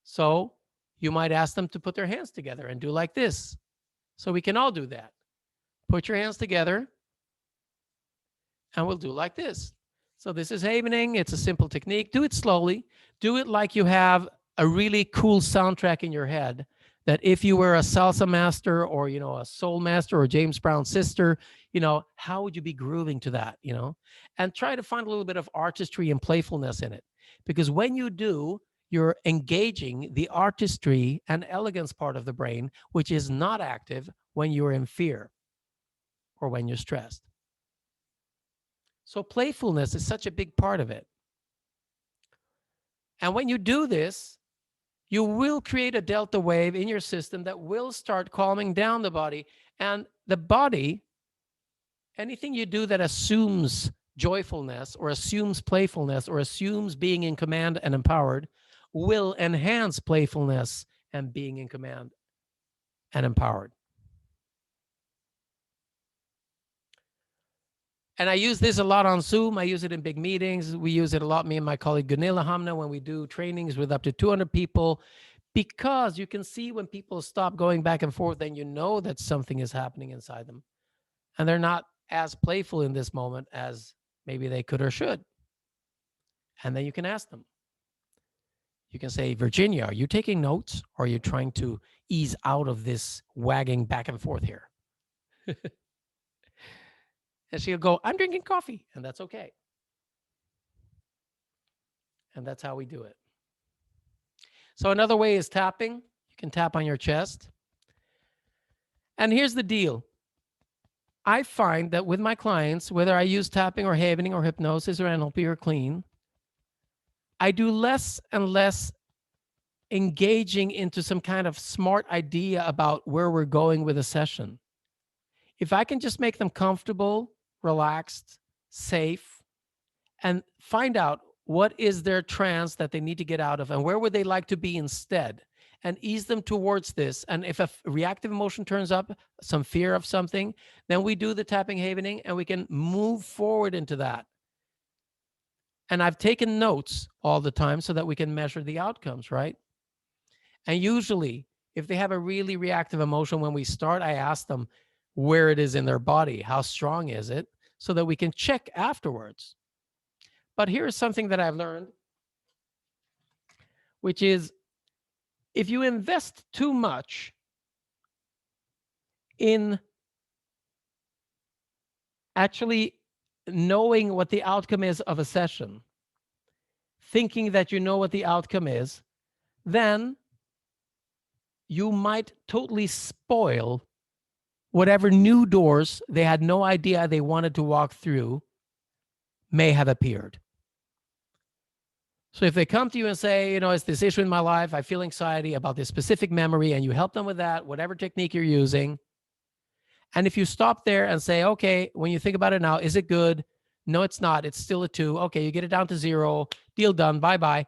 So you might ask them to put their hands together and do like this. So we can all do that. Put your hands together and we'll do like this. So this is havening. It's a simple technique. Do it slowly. Do it like you have a really cool soundtrack in your head, that if you were a salsa master or, a soul master or James Brown's sister, how would you be grooving to that, and try to find a little bit of artistry and playfulness in it. Because when you do, you're engaging the artistry and elegance part of the brain, which is not active when you're in fear or when you're stressed. So playfulness is such a big part of it. And when you do this, you will create a delta wave in your system that will start calming down the body. And the body, anything you do that assumes joyfulness or assumes playfulness or assumes being in command and empowered, will enhance playfulness and being in command and empowered. And I use this a lot on Zoom. I use it in big meetings. We use it a lot, me and my colleague Gunilla Hamna, when we do trainings with up to 200 people, because you can see when people stop going back and forth, then you know that something is happening inside them. And they're not as playful in this moment as maybe they could or should. And then you can ask them. You can say, Virginia, are you taking notes, or are you trying to ease out of this wagging back and forth here? And she'll go, I'm drinking coffee, and that's okay. And that's how we do it. So another way is tapping. You can tap on your chest. And here's the deal. I find that with my clients, whether I use tapping or havening or hypnosis or NLP or clean, I do less and less engaging into some kind of smart idea about where we're going with a session. If I can just make them comfortable, relaxed, safe, and find out what is their trance that they need to get out of and where would they like to be instead, and ease them towards this. And if a reactive emotion turns up, some fear of something, then we do the tapping havening and we can move forward into that. And I've taken notes all the time so that we can measure the outcomes, right? And usually, if they have a really reactive emotion when we start, I ask them where it is in their body, how strong is it, so that we can check afterwards. But here's something that I've learned, which is if you invest too much in actually knowing what the outcome is of a session, thinking that you know what the outcome is, then you might totally spoil whatever new doors they had no idea they wanted to walk through may have appeared. So if they come to you and say, it's this issue in my life, I feel anxiety about this specific memory, and you help them with that, whatever technique you're using. And if you stop there and say, okay, when you think about it now, is it good? No, it's not. It's still a 2. Okay, you get it down to 0. Deal done. Bye-bye.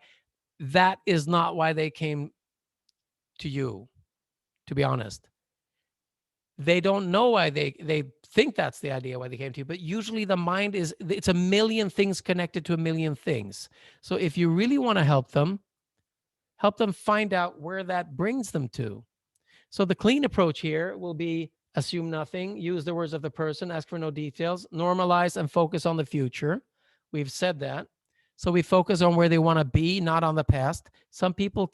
That is not why they came to you, to be honest. They don't know why they think that's the idea why they came to you, but usually the mind it's a million things connected to a million things. So if you really want to help them find out where that brings them to. So the clean approach here will be assume nothing, use the words of the person, ask for no details, normalize and focus on the future. We've said that. So we focus on where they want to be, not on the past. Some people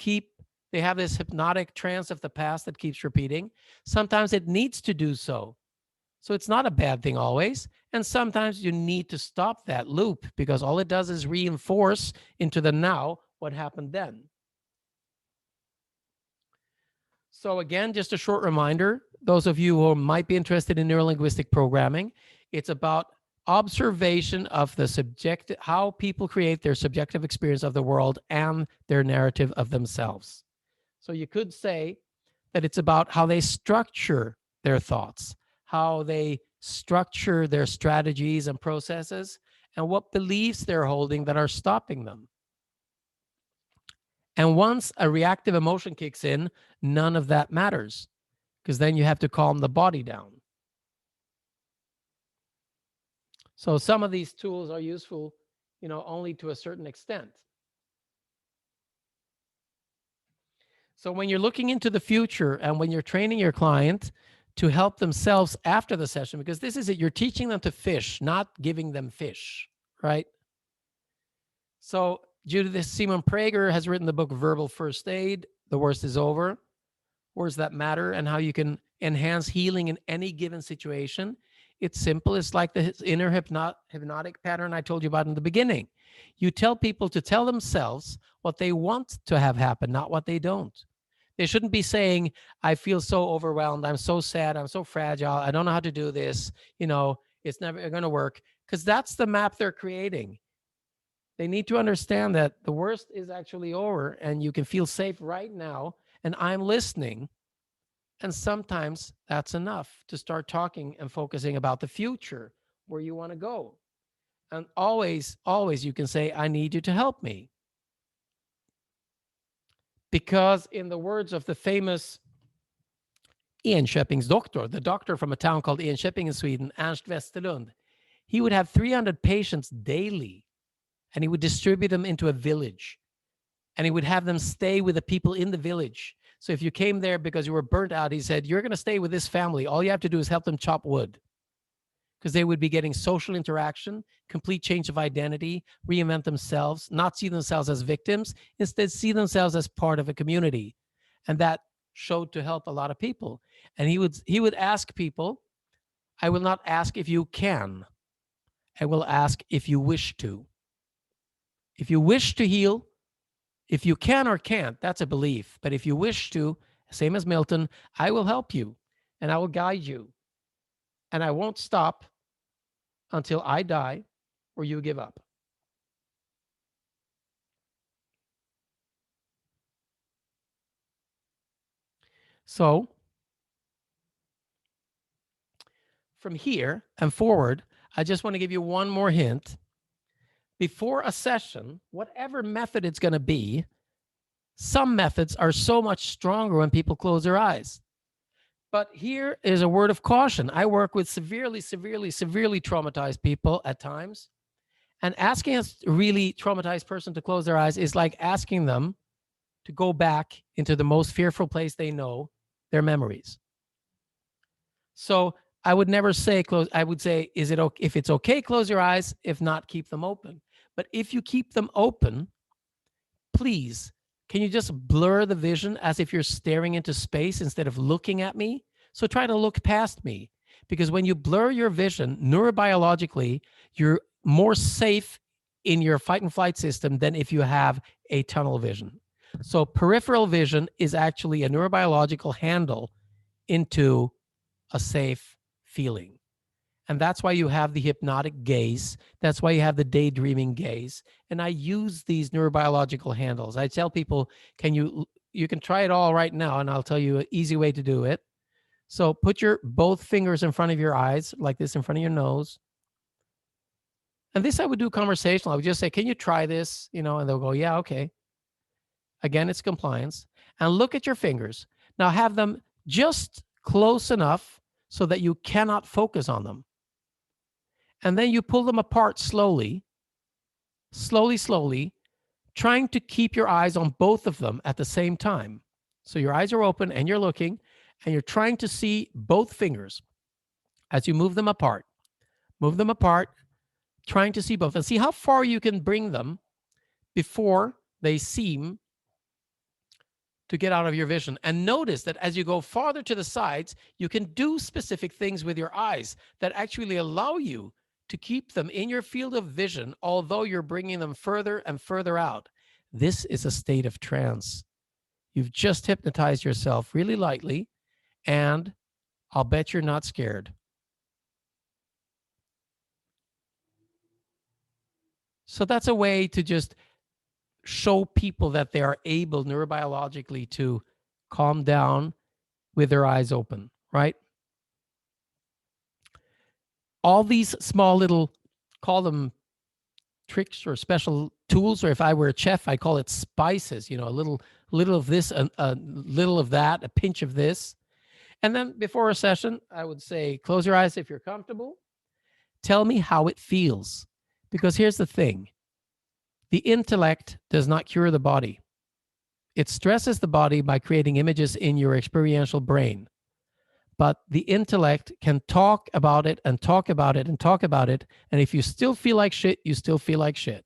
they have this hypnotic trance of the past that keeps repeating. Sometimes it needs to do so. So it's not a bad thing always. And sometimes you need to stop that loop because all it does is reinforce into the now what happened then. So again, just a short reminder, those of you who might be interested in neurolinguistic programming, it's about observation of how people create their subjective experience of the world and their narrative of themselves. So you could say that it's about how they structure their thoughts, how they structure their strategies and processes, and what beliefs they're holding that are stopping them. And once a reactive emotion kicks in, none of that matters, because then you have to calm the body down. So some of these tools are useful, only to a certain extent. So when you're looking into the future and when you're training your client to help themselves after the session, because this is it, you're teaching them to fish, not giving them fish, right? So Judith Simon Prager has written the book Verbal First Aid, The Worst is Over, Words That Matter, and how you can enhance healing in any given situation. It's simple. It's like the inner hypnotic pattern I told you about in the beginning. You tell people to tell themselves what they want to have happen, not what they don't. They shouldn't be saying, I feel so overwhelmed. I'm so sad. I'm so fragile. I don't know how to do this. It's never going to work, because that's the map they're creating. They need to understand that the worst is actually over and you can feel safe right now. And I'm listening. And sometimes that's enough to start talking and focusing about the future, where you want to go. And always, always you can say, I need you to help me. Because in the words of the famous Enköpings doctor, the doctor from a town called Enköping in Sweden, Ernst Westerlund, he would have 300 patients daily, and he would distribute them into a village, and he would have them stay with the people in the village. So if you came there because you were burnt out, he said, you're going to stay with this family. All you have to do is help them chop wood, because they would be getting social interaction, complete change of identity, reinvent themselves, not see themselves as victims, instead see themselves as part of a community. And that showed to help a lot of people. And he would ask people, I will not ask if you can. I will ask if you wish to. If you wish to heal, if you can or can't, that's a belief. But if you wish to, same as Milton, I will help you and I will guide you. And I won't stop until I die or you give up. So from here and forward, I just want to give you one more hint. Before a session, whatever method it's going to be, some methods are so much stronger when people close their eyes. But here is a word of caution. I work with severely, severely, severely traumatized people at times. And asking a really traumatized person to close their eyes is like asking them to go back into the most fearful place they know, their memories. So I would never say close. I would say, is it okay? If it's okay, close your eyes. If not, keep them open. But if you keep them open, please, can you just blur the vision as if you're staring into space instead of looking at me? So try to look past me, because when you blur your vision, neurobiologically, you're more safe in your fight and flight system than if you have a tunnel vision. So peripheral vision is actually a neurobiological handle into a safe feeling. And that's why you have the hypnotic gaze. That's why you have the daydreaming gaze. And I use these neurobiological handles. I tell people, you can try it all right now, and I'll tell you an easy way to do it. So put your both fingers in front of your eyes, like this, in front of your nose. And this I would do conversational. I would just say, can you try this? And they'll go, yeah, okay. Again, it's compliance. And look at your fingers. Now have them just close enough so that you cannot focus on them. And then you pull them apart slowly, trying to keep your eyes on both of them at the same time. So your eyes are open and you're looking, and you're trying to see both fingers as you move them apart. Move them apart, trying to see both, and see how far you can bring them before they seem to get out of your vision. And notice that as you go farther to the sides, you can do specific things with your eyes that actually allow you to keep them in your field of vision, although you're bringing them further and further out. This is a state of trance. You've just hypnotized yourself really lightly, and I'll bet you're not scared. So that's a way to just show people that they are able neurobiologically to calm down with their eyes open, right? All these small little, call them tricks or special tools, or if I were a chef, I call it spices, a little of this, a little of that, a pinch of this. And then before a session, I would say, close your eyes if you're comfortable. Tell me how it feels. Because here's the thing. The intellect does not cure the body. It stresses the body by creating images in your experiential brain. But the intellect can talk about it and talk about it and talk about it. And if you still feel like shit, you still feel like shit.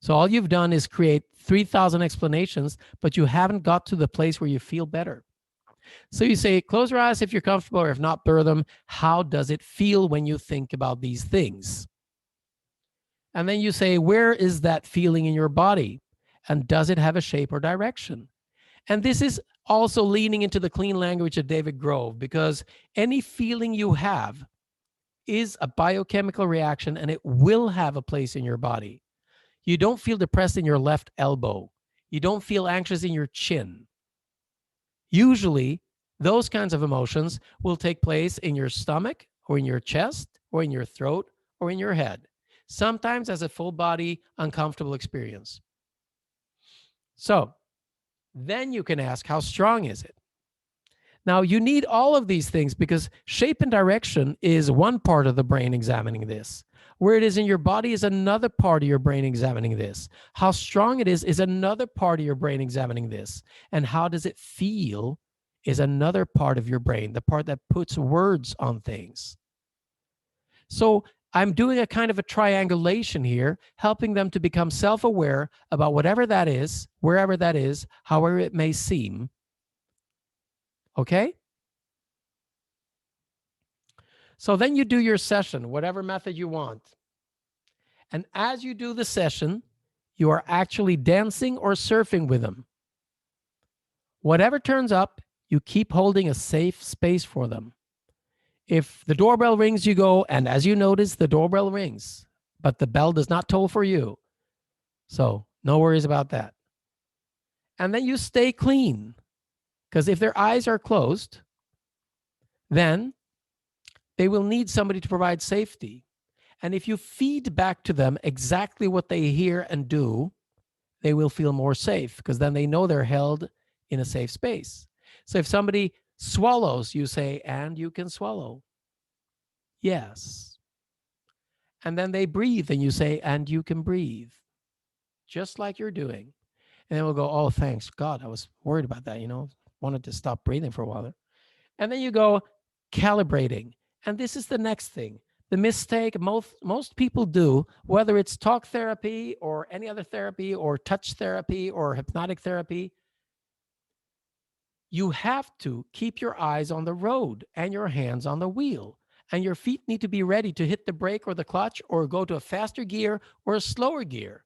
So all you've done is create 3,000 explanations, but you haven't got to the place where you feel better. So you say, close your eyes if you're comfortable, or if not, blur them. How does it feel when you think about these things? And then you say, where is that feeling in your body? And does it have a shape or direction? And this is also leaning into the clean language of David Grove, because any feeling you have is a biochemical reaction, and it will have a place in your body. You don't feel depressed in your left elbow. You don't feel anxious in your chin. Usually, those kinds of emotions will take place in your stomach, or in your chest, or in your throat, or in your head, sometimes as a full body uncomfortable experience. So then you can ask, how strong is it? Now, you need all of these things, because shape and direction is one part of the brain examining this. Where it is in your body is another part of your brain examining this. How strong it is another part of your brain examining this. And how does it feel is another part of your brain, the part that puts words on things. So I'm doing a kind of a triangulation here, helping them to become self-aware about whatever that is, wherever that is, however it may seem. Okay? So then you do your session, whatever method you want. And as you do the session, you are actually dancing or surfing with them. Whatever turns up, you keep holding a safe space for them. If the doorbell rings, you go, and as you notice, the doorbell rings, but the bell does not toll for you. So no worries about that. And then you stay clean, because if their eyes are closed, then they will need somebody to provide safety. And if you feed back to them exactly what they hear and do, they will feel more safe, because then they know they're held in a safe space. So if somebody swallows, you say, and you can swallow. Yes. And then they breathe, and you say, and you can breathe, just like you're doing. And then we'll go, oh, thanks God, I was worried about that, wanted to stop breathing for a while there. And then you go calibrating. And this is the next thing. The mistake most people do, whether it's talk therapy or any other therapy or touch therapy or hypnotic therapy, you have to keep your eyes on the road and your hands on the wheel. And your feet need to be ready to hit the brake or the clutch or go to a faster gear or a slower gear.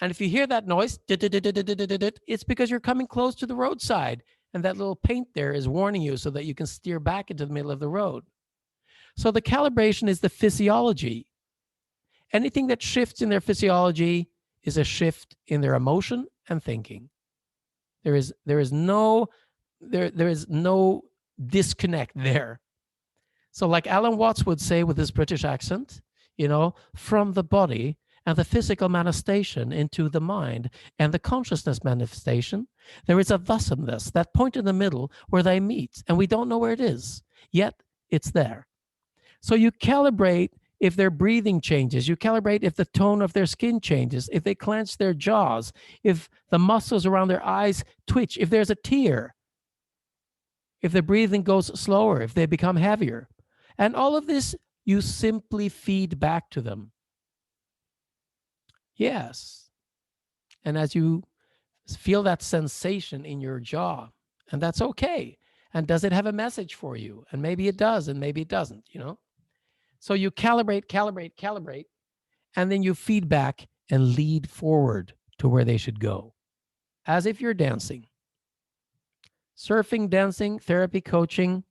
And if you hear that noise, it's because you're coming close to the roadside. And that little paint there is warning you so that you can steer back into the middle of the road. So the calibration is the physiology. Anything that shifts in their physiology is a shift in their emotion and thinking. There is no disconnect there. So like Alan Watts would say with his British accent, from the body and the physical manifestation into the mind and the consciousness manifestation, there is a thusomness, that point in the middle where they meet, and we don't know where it is, yet it's there. So you calibrate if their breathing changes, you calibrate if the tone of their skin changes, if they clench their jaws, if the muscles around their eyes twitch, if there's a tear, if the breathing goes slower, if they become heavier. And all of this, you simply feed back to them. Yes. And as you feel that sensation in your jaw, and that's okay. And does it have a message for you? And maybe it does, and maybe it doesn't, So you calibrate, and then you feed back and lead forward to where they should go, as if you're dancing. Surfing, dancing, therapy, coaching,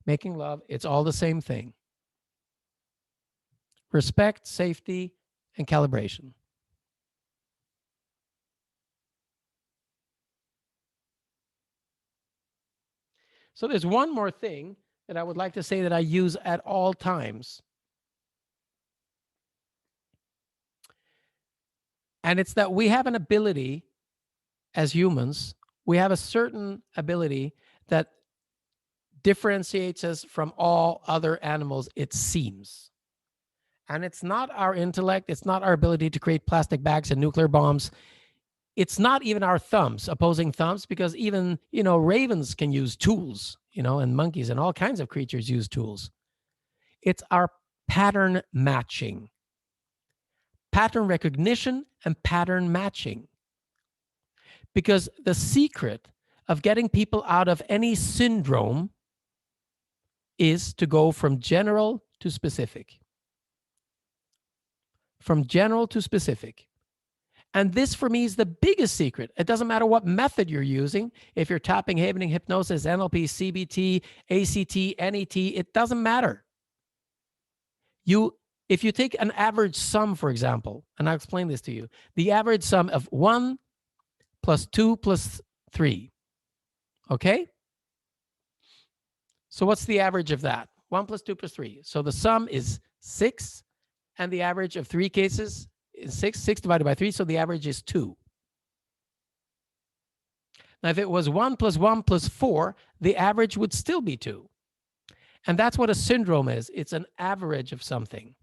making love, it's all the same thing. Respect, safety, and calibration. So there's one more thing that I would like to say that I use at all times. And it's that we have an ability as humans, we have a certain ability that differentiates us from all other animals, it seems. And it's not our intellect, it's not our ability to create plastic bags and nuclear bombs. It's not even our thumbs, opposing thumbs, because even, ravens can use tools, and monkeys and all kinds of creatures use tools. It's our pattern matching, pattern recognition, and pattern matching. Because the secret of getting people out of any syndrome is to go from general to specific. From general to specific. And this, for me, is the biggest secret. It doesn't matter what method you're using. If you're tapping, havening, hypnosis, NLP, CBT, ACT, NET, it doesn't matter. If you take an average sum, for example, and I'll explain this to you, the average sum of 1 plus 2 plus 3, okay? So what's the average of that? 1 plus 2 plus 3. So the sum is 6, and the average of 3 cases is 6. 6 divided by 3, so the average is 2. Now, if it was 1 plus 1 plus 4, the average would still be 2. And that's what a syndrome is. It's an average of something.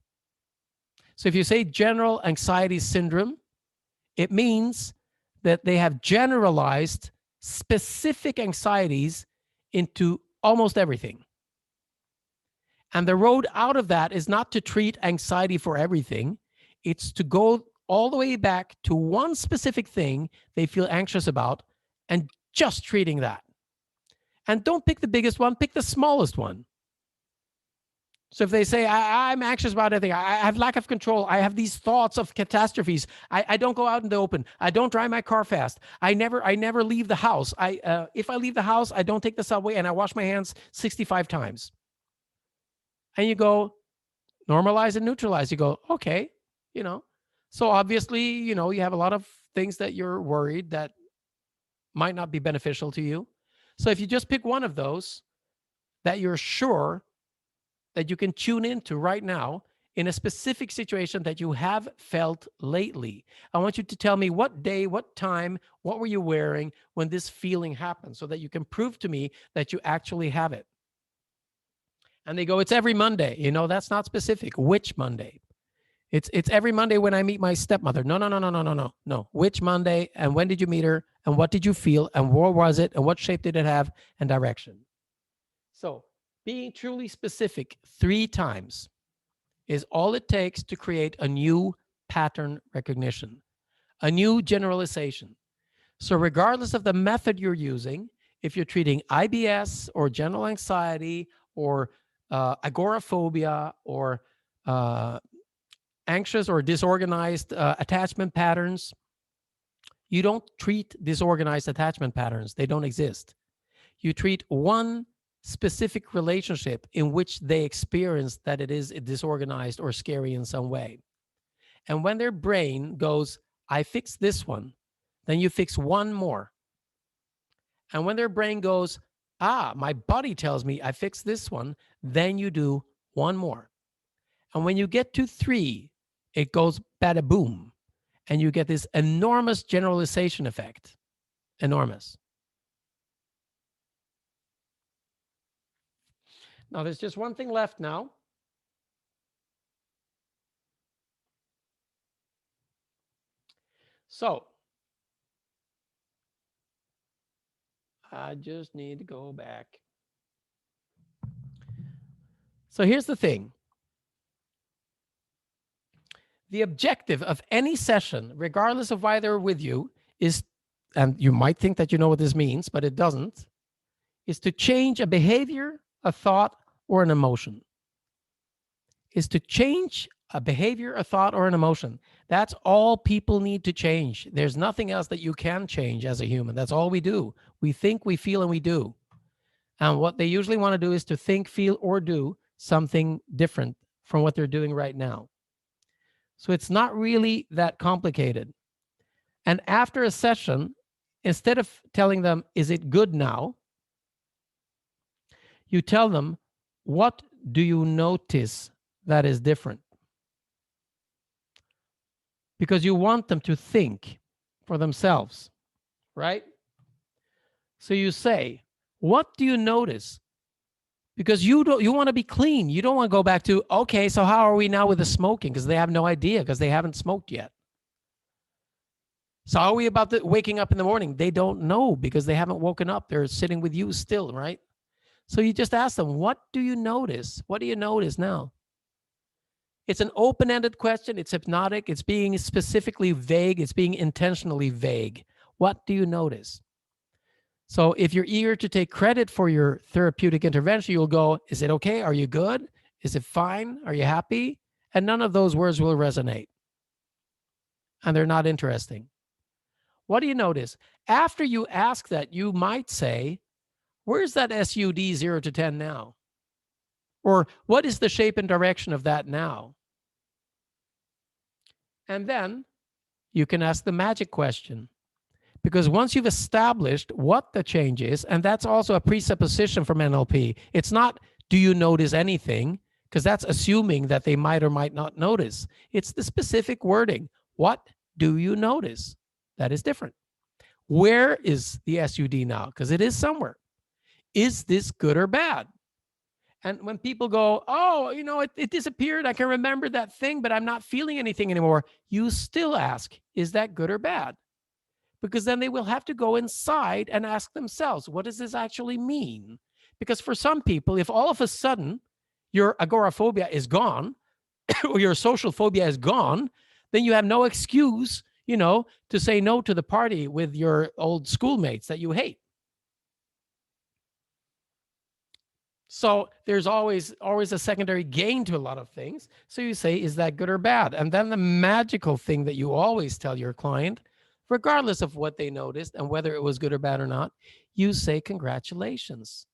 So if you say general anxiety syndrome, it means that they have generalized specific anxieties into almost everything. And the road out of that is not to treat anxiety for everything. It's to go all the way back to one specific thing they feel anxious about and just treating that. And don't pick the biggest one, pick the smallest one. So if they say, I'm anxious about anything, I have lack of control, I have these thoughts of catastrophes, I don't go out in the open, I don't drive my car fast, I never leave the house, if I leave the house, I don't take the subway, and I wash my hands 65 times. And you go, normalize and neutralize. You go, okay, So obviously, you have a lot of things that you're worried that might not be beneficial to you. So if you just pick one of those that you're sure that you can tune into right now in a specific situation that you have felt lately. I want you to tell me what day, what time, what were you wearing when this feeling happened, so that you can prove to me that you actually have it. And they go, it's every Monday. That's not specific. Which Monday? It's every Monday when I meet my stepmother. No. Which Monday, and when did you meet her, and what did you feel, and where was it, and what shape did it have, and direction. So being truly specific 3 times is all it takes to create a new pattern recognition, a new generalization. So regardless of the method you're using, if you're treating IBS or general anxiety or agoraphobia or anxious or disorganized attachment patterns, You don't treat disorganized attachment patterns. They don't exist. You treat one specific relationship in which they experience that it is disorganized or scary in some way. And when their brain goes, I fixed this one, then you fix one more. And when their brain goes, my body tells me I fixed this one, then you do one more. And when you get to 3, it goes bada boom. And you get this enormous generalization effect. Enormous. Now, there's just one thing left now. So, I just need to go back. So, here's the thing. The objective of any session, regardless of why they're with you, is, and you might think that you know what this means, but it doesn't, is to change a behavior, a thought, or an emotion. Is to change a behavior, a thought, or an emotion. That's all people need to change. There's nothing else that you can change as a human. That's all we do. We think, we feel, and we do. And what they usually want to do is to think, feel, or do something different from what they're doing right now. So it's not really that complicated. And after a session, instead of telling them, is it good now? You tell them, what do you notice that is different? Because you want them to think for themselves, right? So you say, what do you notice? Because you want to be clean. You don't want to go back to, okay, so how are we now with the smoking? Because they have no idea, because they haven't smoked yet. So how are we about waking up in the morning? They don't know, because they haven't woken up. They're sitting with you still, right? So you just ask them, what do you notice? What do you notice now? It's an open-ended question. It's hypnotic. It's being specifically vague. It's being intentionally vague. What do you notice? So if you're eager to take credit for your therapeutic intervention, you'll go, is it okay? Are you good? Is it fine? Are you happy? And none of those words will resonate. And they're not interesting. What do you notice? After you ask that, you might say, where's that SUD 0 to 10 now? Or what is the shape and direction of that now? And then you can ask the magic question. Because once you've established what the change is, and that's also a presupposition from NLP, it's not, do you notice anything? Because that's assuming that they might or might not notice. It's the specific wording. What do you notice? That is different. Where is the SUD now? Because it is somewhere. Is this good or bad? And when people go, oh, it disappeared. I can remember that thing, but I'm not feeling anything anymore. You still ask, is that good or bad? Because then they will have to go inside and ask themselves, what does this actually mean? Because for some people, if all of a sudden your agoraphobia is gone or your social phobia is gone, then you have no excuse, to say no to the party with your old schoolmates that you hate. So there's always a secondary gain to a lot of things. So you say, is that good or bad? And then the magical thing that you always tell your client, regardless of what they noticed and whether it was good or bad or not, you say congratulations,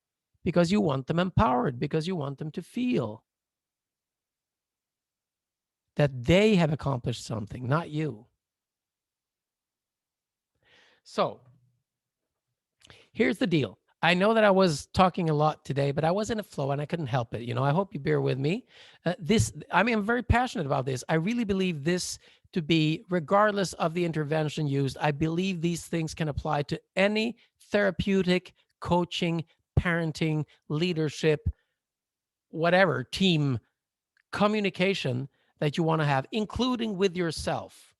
because you want them empowered, because you want them to feel that they have accomplished something, not you. So here's the deal. I know that I was talking a lot today, but I was in a flow and I couldn't help it. I hope you bear with me. I'm very passionate about this. I really believe this to be, regardless of the intervention used, I believe these things can apply to any therapeutic, coaching, parenting, leadership, whatever, team communication that you want to have, including with yourself.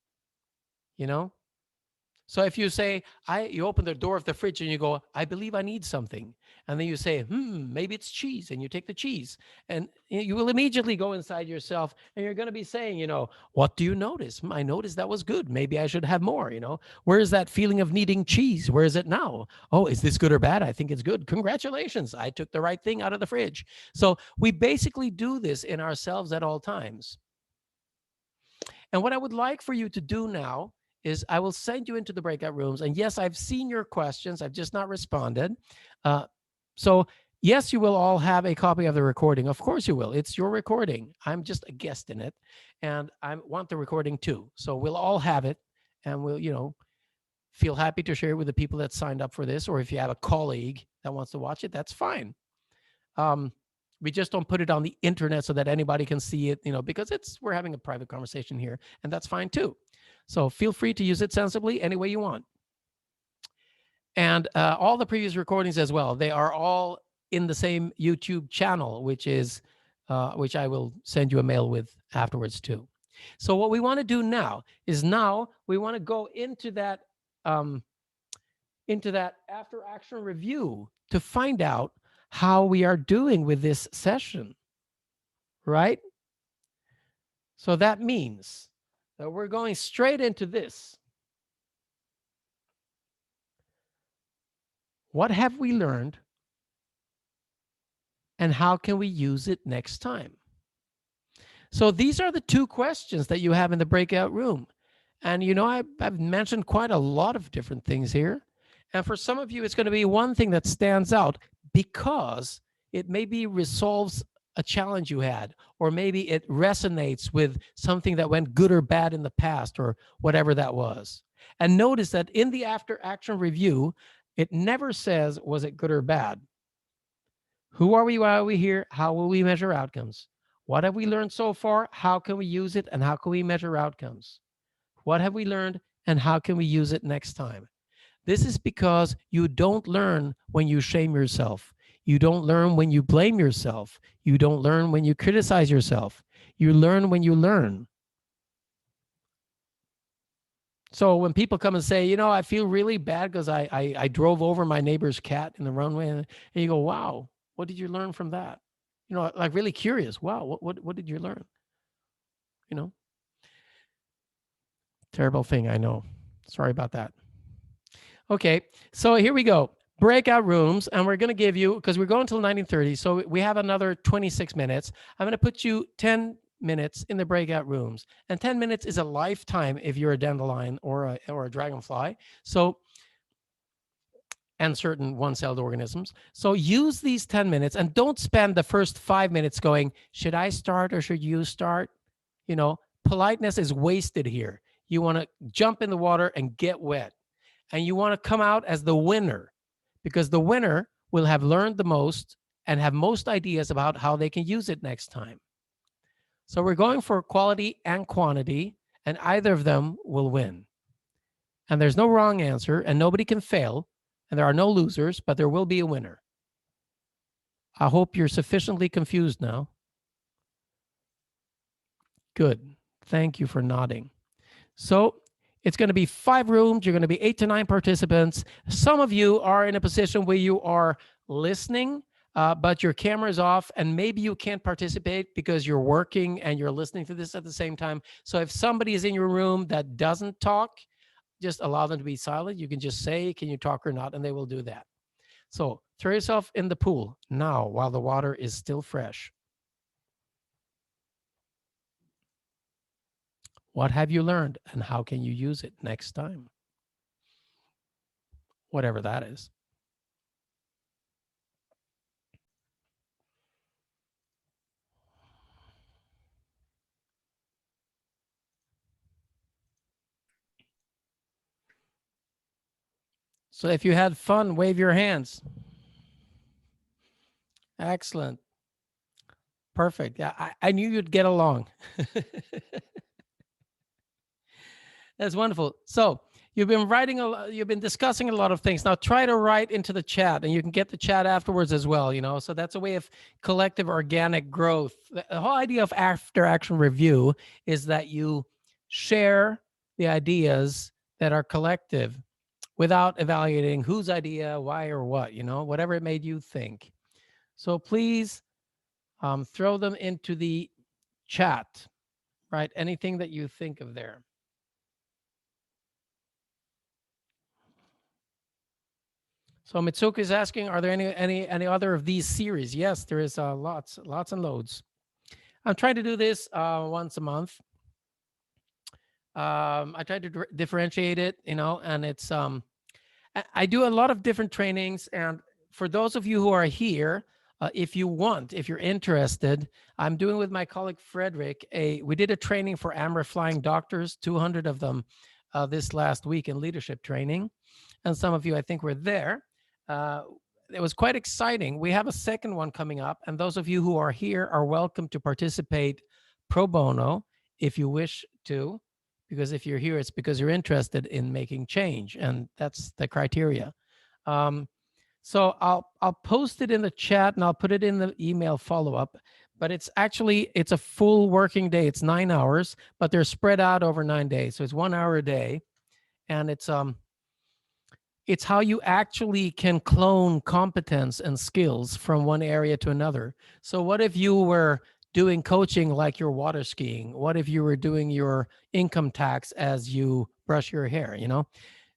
So if you say, you open the door of the fridge and you go, I believe I need something. And then you say, maybe it's cheese. And you take the cheese. And you will immediately go inside yourself and you're going to be saying, what do you notice? I noticed that was good. Maybe I should have more, Where is that feeling of needing cheese? Where is it now? Oh, is this good or bad? I think it's good. Congratulations. I took the right thing out of the fridge. So we basically do this in ourselves at all times. And what I would like for you to do now is I will send you into the breakout rooms. And yes, I've seen your questions. I've just not responded. So yes, you will all have a copy of the recording. Of course you will. It's your recording. I'm just a guest in it. And I want the recording too. So we'll all have it. And we'll, feel happy to share it with the people that signed up for this. Or if you have a colleague that wants to watch it, that's fine. We just don't put it on the internet so that anybody can see it, because we're having a private conversation here, and that's fine too. So feel free to use it sensibly any way you want. And all the previous recordings as well, they are all in the same YouTube channel, which I will send you a mail with afterwards too. So what we want to do now is we want to go into that after action review to find out how we are doing with this session, right? So that means that we're going straight into this. What have we learned? And how can we use it next time? So these are the two questions that you have in the breakout room. And I've mentioned quite a lot of different things here. And for some of you, it's going to be one thing that stands out because it maybe resolves a challenge you had, or maybe it resonates with something that went good or bad in the past, or whatever that was. And notice that in the after action review, it never says, was it good or bad? Who are we? Why are we here? How will we measure outcomes? What have we learned so far? How can we use it? And how can we measure outcomes? What have we learned? And how can we use it next time? This is because you don't learn when you shame yourself. You don't learn when you blame yourself. You don't learn when you criticize yourself. You learn when you learn. So when people come and say, I feel really bad because I drove over my neighbor's cat in the runway, and you go, wow, what did you learn from that? Like really curious. Wow, what did you learn? Terrible thing, I know. Sorry about that. Okay, so here we go. Breakout rooms, and we're going to give you, because we're going until 19:30, so we have another 26 minutes. I'm going to put you 10 minutes in the breakout rooms, and 10 minutes is a lifetime if you're a dandelion or a dragonfly. So, and certain one-celled organisms. So use these 10 minutes and don't spend the first 5 minutes going, should I start or should you start? Politeness is wasted here. You want to jump in the water and get wet. And you want to come out as the winner, because the winner will have learned the most and have most ideas about how they can use it next time. So we're going for quality and quantity, and either of them will win. And there's no wrong answer, and nobody can fail, and there are no losers, but there will be a winner. I hope you're sufficiently confused now. Good. Thank you for nodding. So it's going to be 5 rooms. You're going to be 8 to 9 participants. Some of you are in a position where you are listening, but your camera is off, and maybe you can't participate because you're working and you're listening to this at the same time. So if somebody is in your room that doesn't talk, just allow them to be silent. You can just say, can you talk or not? And they will do that. So throw yourself in the pool now while the water is still fresh. What have you learned, and how can you use it next time? Whatever that is. So if you had fun, wave your hands. Excellent. Perfect. Yeah, I knew you'd get along. That's wonderful. So you've been writing you've been discussing a lot of things. Now try to write into the chat, and you can get the chat afterwards as well. So that's a way of collective organic growth. The whole idea of after action review is that you share the ideas that are collective without evaluating whose idea, why, or what, whatever it made you think. So please throw them into the chat, right? Anything that you think of there. So Mitsuko is asking, are there any other of these series? Yes, there is lots and loads. I'm trying to do this once a month. I try to differentiate it, you know, and it's I do a lot of different trainings. And for those of you who are here, if you want, if you're interested, I'm doing with my colleague Frederick, we did a training for AMRA flying doctors, 200 of them this last week in leadership training. And some of you, I think, were there. It was quite exciting. We have a second one coming up. And those of you who are here are welcome to participate pro bono if you wish to, because if you're here, it's because you're interested in making change, and that's the criteria. So I'll post it in the chat and I'll put it in the email follow-up. But it's a full working day. It's 9 hours, but they're spread out over 9 days. So it's 1 hour a day, and it's how you actually can clone competence and skills from one area to another. So what if you were doing coaching like you're water skiing? What if you were doing your income tax as you brush your hair? You know,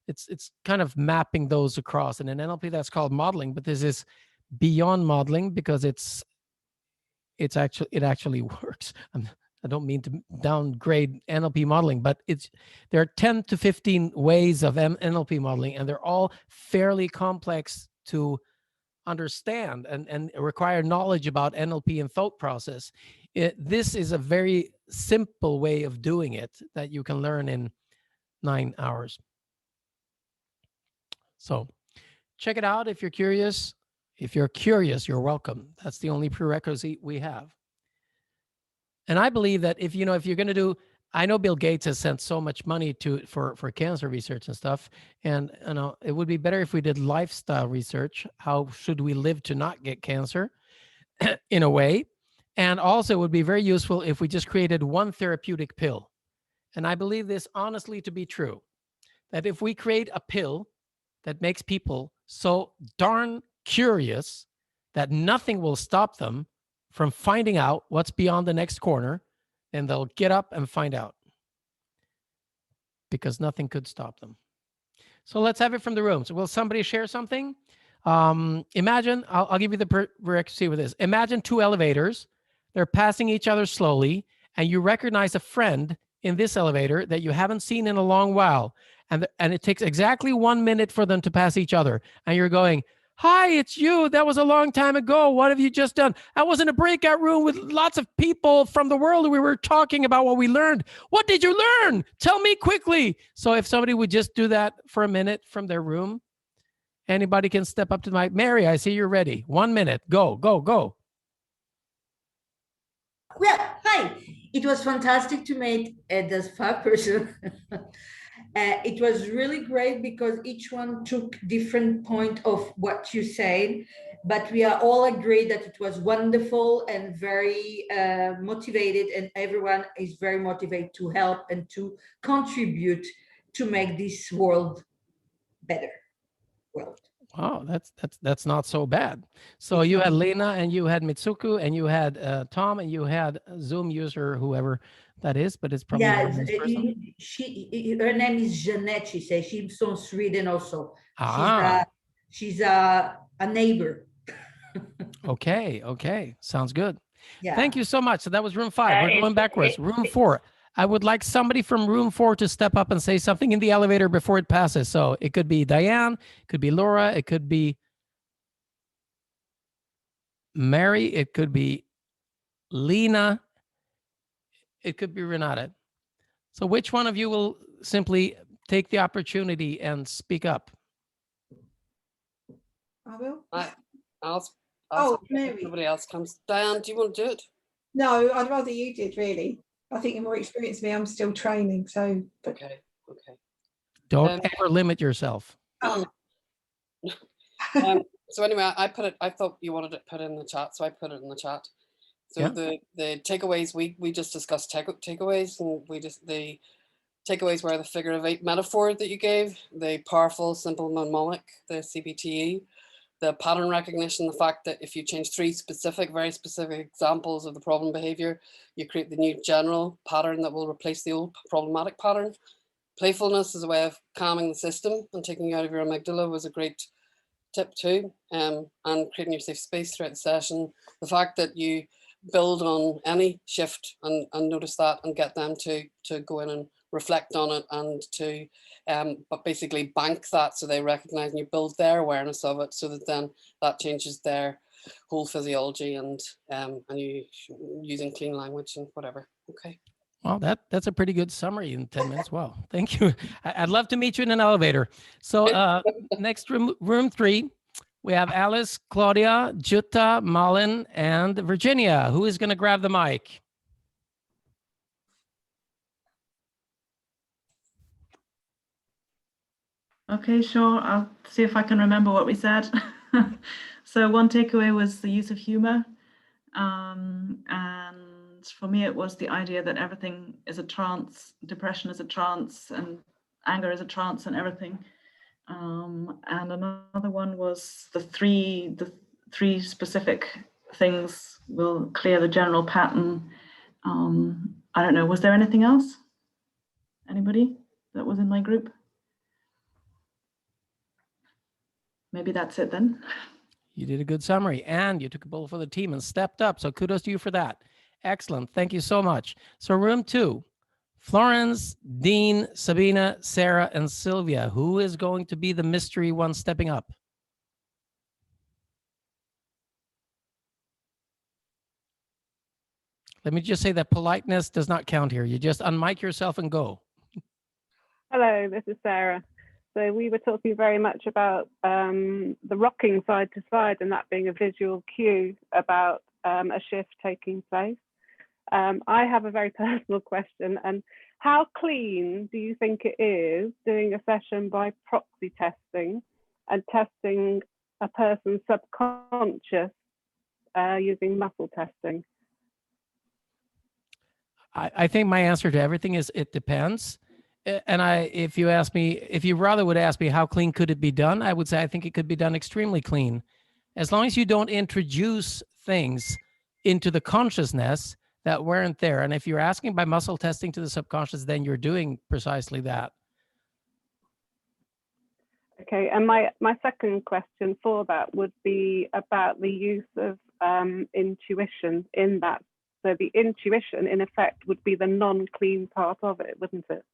it's kind of mapping those across. And in NLP, that's called modeling, but this is beyond modeling because it actually works. I don't mean to downgrade NLP modeling, but there are 10 to 15 ways of NLP modeling, and they're all fairly complex to understand and require knowledge about NLP and thought process. This is a very simple way of doing it that you can learn in 9 hours. So check it out if you're curious. If you're curious, you're welcome. That's the only prerequisite we have. And I believe that if you're going to do, I know Bill Gates has sent so much money for cancer research and stuff. And it would be better if we did lifestyle research. How should we live to not get cancer in a way? And also it would be very useful if we just created one therapeutic pill. And I believe this honestly to be true, that if we create a pill that makes people so darn curious that nothing will stop them from finding out what's beyond the next corner, and they'll get up and find out because nothing could stop them. So let's have it from the room. So will somebody share something? Imagine, I'll give you the prerequisite with this. Imagine 2 elevators. They're passing each other slowly, and you recognize a friend in this elevator that you haven't seen in a long while. And it takes exactly 1 minute for them to pass each other. And you're going, "Hi, it's you. That was a long time ago. What have you just done?" "I was in a breakout room with lots of people from the world. We were talking about what we learned." "What did you learn? Tell me quickly." So if somebody would just do that for a minute from their room, anybody can step up to the mic. Mary, I see you're ready. 1 minute. Go, go, go. Well, hi. It was fantastic to meet this 5 person. It was really great because each one took different point of what you said, but we are all agreed that it was wonderful and very motivated, and everyone is very motivated to help and to contribute to make this world better world. Wow, that's not so bad. So you had Lena, and you had Mitsuku, and you had Tom, and you had a Zoom user, whoever that is, but it's probably Yeah, her name is Jeanette. She says she's from Sweden also. She's a neighbor. Okay, sounds good. Yeah. Thank you so much. So that was room 5. We're going backwards. Room 4. I would like somebody from room 4 to step up and say something in the elevator before it passes. So it could be Diane, it could be Laura, it could be Mary, it could be Lena, it could be Renata. So which one of you will simply take the opportunity and speak up? I will. I'll maybe nobody else comes. Diane, do you want to do it? No, I'd rather you did, really. I think you're more experienced than me. I'm still training, so. Okay. Don't ever limit yourself. Oh. So anyway, I thought you wanted it put in the chat, so I put it in the chat. So yeah. The takeaways, we just discussed takeaways, and the takeaways were the figure of 8 metaphor that you gave, the powerful, simple mnemonic, the CBTE, the pattern recognition, the fact that if you change 3 very specific examples of the problem behavior, you create the new general pattern that will replace the old problematic pattern. Playfulness is a way of calming the system, and taking you out of your amygdala was a great tip too, and creating your safe space throughout the session. The fact that you build on any shift and notice that and get them to go in and reflect on it and to but basically bank that, so they recognize and you build their awareness of it, so that then that changes their whole physiology, and you using clean language and whatever. Okay. Well, that's a pretty good summary in 10 minutes. Wow, thank you. I'd love to meet you in an elevator. So next room 3, we have Alice, Claudia, Jutta, Malin, and Virginia. Who is going to grab the mic? Okay, sure. I'll see if I can remember what we said. So one takeaway was the use of humor. And for me, it was the idea that everything is a trance, depression is a trance, and anger is a trance, and everything. And another one was the three specific things will clear the general pattern. I don't know, was there anything else? Anybody that was in my group? Maybe that's it then. You did a good summary, and you took a bullet for the team and stepped up. So kudos to you for that. Excellent. Thank you so much. So room 2, Florence, Dean, Sabina, Sarah, and Sylvia. Who is going to be the mystery one stepping up? Let me just say that politeness does not count here. You just unmic yourself and go. Hello, this is Sarah. So we were talking very much about the rocking side to side, and that being a visual cue about a shift taking place. I have a very personal question, and how clean do you think it is doing a session by proxy testing and testing a person's subconscious using muscle testing? I think my answer to everything is it depends. And if you ask me, if you rather would ask me how clean could it be done, I would say I think it could be done extremely clean. As long as you don't introduce things into the consciousness that weren't there. And if you're asking by muscle testing to the subconscious, then you're doing precisely that. Okay, and my second question for that would be about the use of intuition in that. So the intuition, in effect, would be the non-clean part of it, wouldn't it?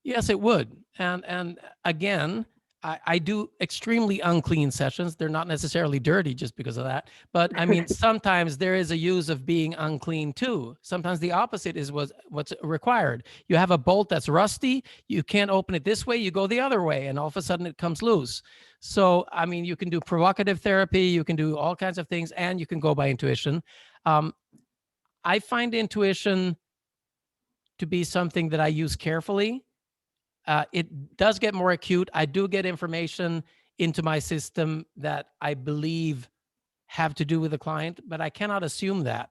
Yes, it would. And again, I do extremely unclean sessions. They're not necessarily dirty just because of that. But I mean, sometimes there is a use of being unclean too. Sometimes the opposite is what's required. You have a bolt that's rusty. You can't open it this way. You go the other way, and all of a sudden it comes loose. So, I mean, you can do provocative therapy. You can do all kinds of things, and you can go by intuition. I find intuition to be something that I use carefully. It does get more acute. I do get information into my system that I believe have to do with the client, but I cannot assume that.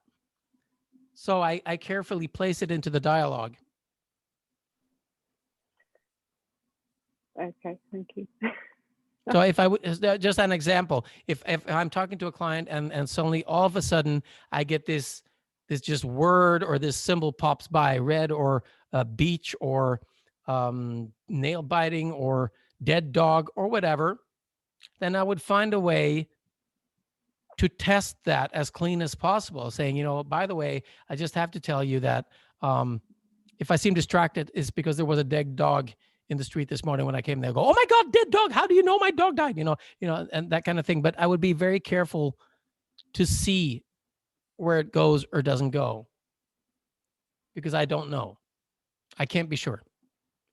So I carefully place it into the dialogue. Okay, thank you. So if I would, just an example, if I'm talking to a client and suddenly all of a sudden I get this just word or this symbol pops by, red or beach or nail biting or dead dog or whatever, then I would find a way to test that as clean as possible, saying, you know, by the way, I just have to tell you that if I seem distracted, it's because there was a dead dog in the street this morning when I came there. Go, oh my God, dead dog! How do you know my dog died? You know, and that kind of thing. But I would be very careful to see where it goes or doesn't go, because I don't know. I can't be sure.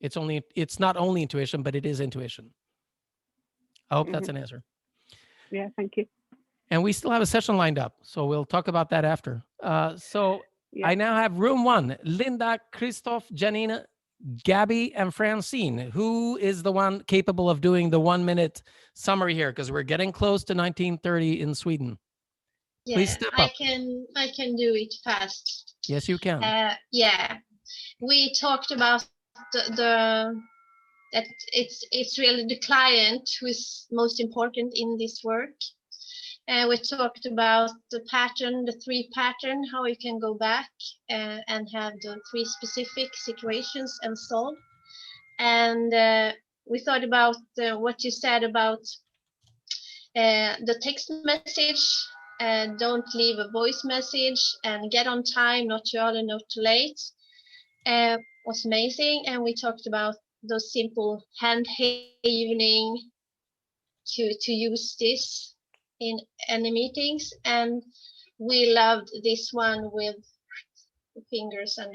It's not only intuition, but it is intuition. I hope that's an answer. Yeah, thank you. And we still have a session lined up, so we'll talk about that after. So Yeah. I now have room 1, Linda, Christoph, Janine, Gabby, and Francine. Who is the one capable of doing the 1-minute summary here? Because we're getting close to 1930 in Sweden. Yeah, Please step up. I can do it fast. Yes, you can. Yeah, we talked about that it's really the client who is most important in this work. We talked about the pattern, the 3 pattern, how you can go back and have the 3 specific situations and solve. And we thought about what you said about the text message. Don't leave a voice message and get on time, not too early, not too late. was amazing. And we talked about those simple hand havening to use this in any meetings. And we loved this one with the fingers and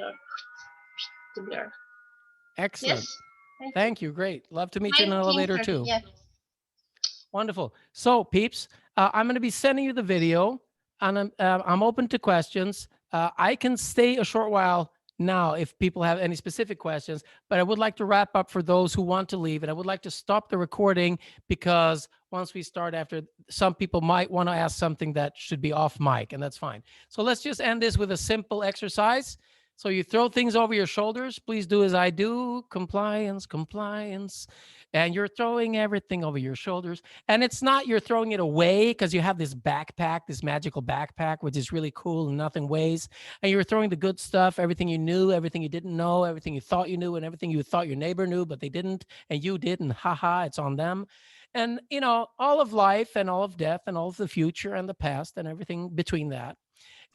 the blur. Excellent. Yes. Thank you. Great. Love to meet you in an 1930, elevator too. yeah. Wonderful. So, peeps, I'm going to be sending you the video, and I'm open to questions. I can stay a short while now if people have any specific questions, but I would like to wrap up for those who want to leave, and I would like to stop the recording because once we start after, some people might want to ask something that should be off mic, and that's fine. So let's just end this with a simple exercise. So you throw things over your shoulders. Please do as I do. Compliance, compliance. And you're throwing everything over your shoulders. And it's not you're throwing it away because you have this backpack, this magical backpack, which is really cool and nothing weighs. And you're throwing the good stuff, everything you knew, everything you didn't know, everything you thought you knew, and everything you thought your neighbor knew, but they didn't, and you did, and haha, it's on them. And, you know, all of life and all of death and all of the future and the past and everything between that.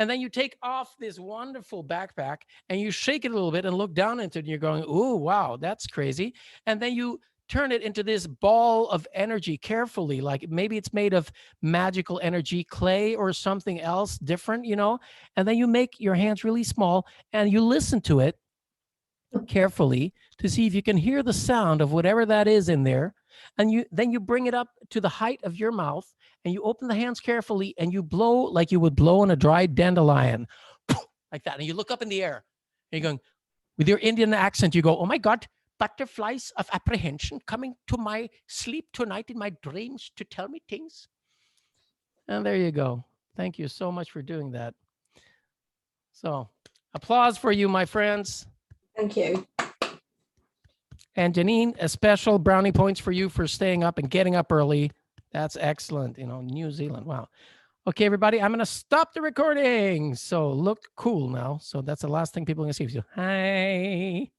And then you take off this wonderful backpack and you shake it a little bit and look down into it and you're going, ooh, wow, that's crazy. And then you turn it into this ball of energy carefully, like maybe it's made of magical energy, clay or something else different, you know, and then you make your hands really small and you listen to it carefully to see if you can hear the sound of whatever that is in there. And then you bring it up to the height of your mouth and you open the hands carefully and you blow like you would blow on a dried dandelion, like that. And you look up in the air and you're going, with your Indian accent, you go, oh my God, butterflies of apprehension coming to my sleep tonight in my dreams to tell me things. And there you go. Thank you so much for doing that. So applause for you, my friends. Thank you. And Janine, a special brownie points for you for staying up and getting up early. That's excellent. You know, New Zealand. Wow. Okay, everybody, I'm going to stop the recording. So look cool now. So that's the last thing people are going to see. Hi.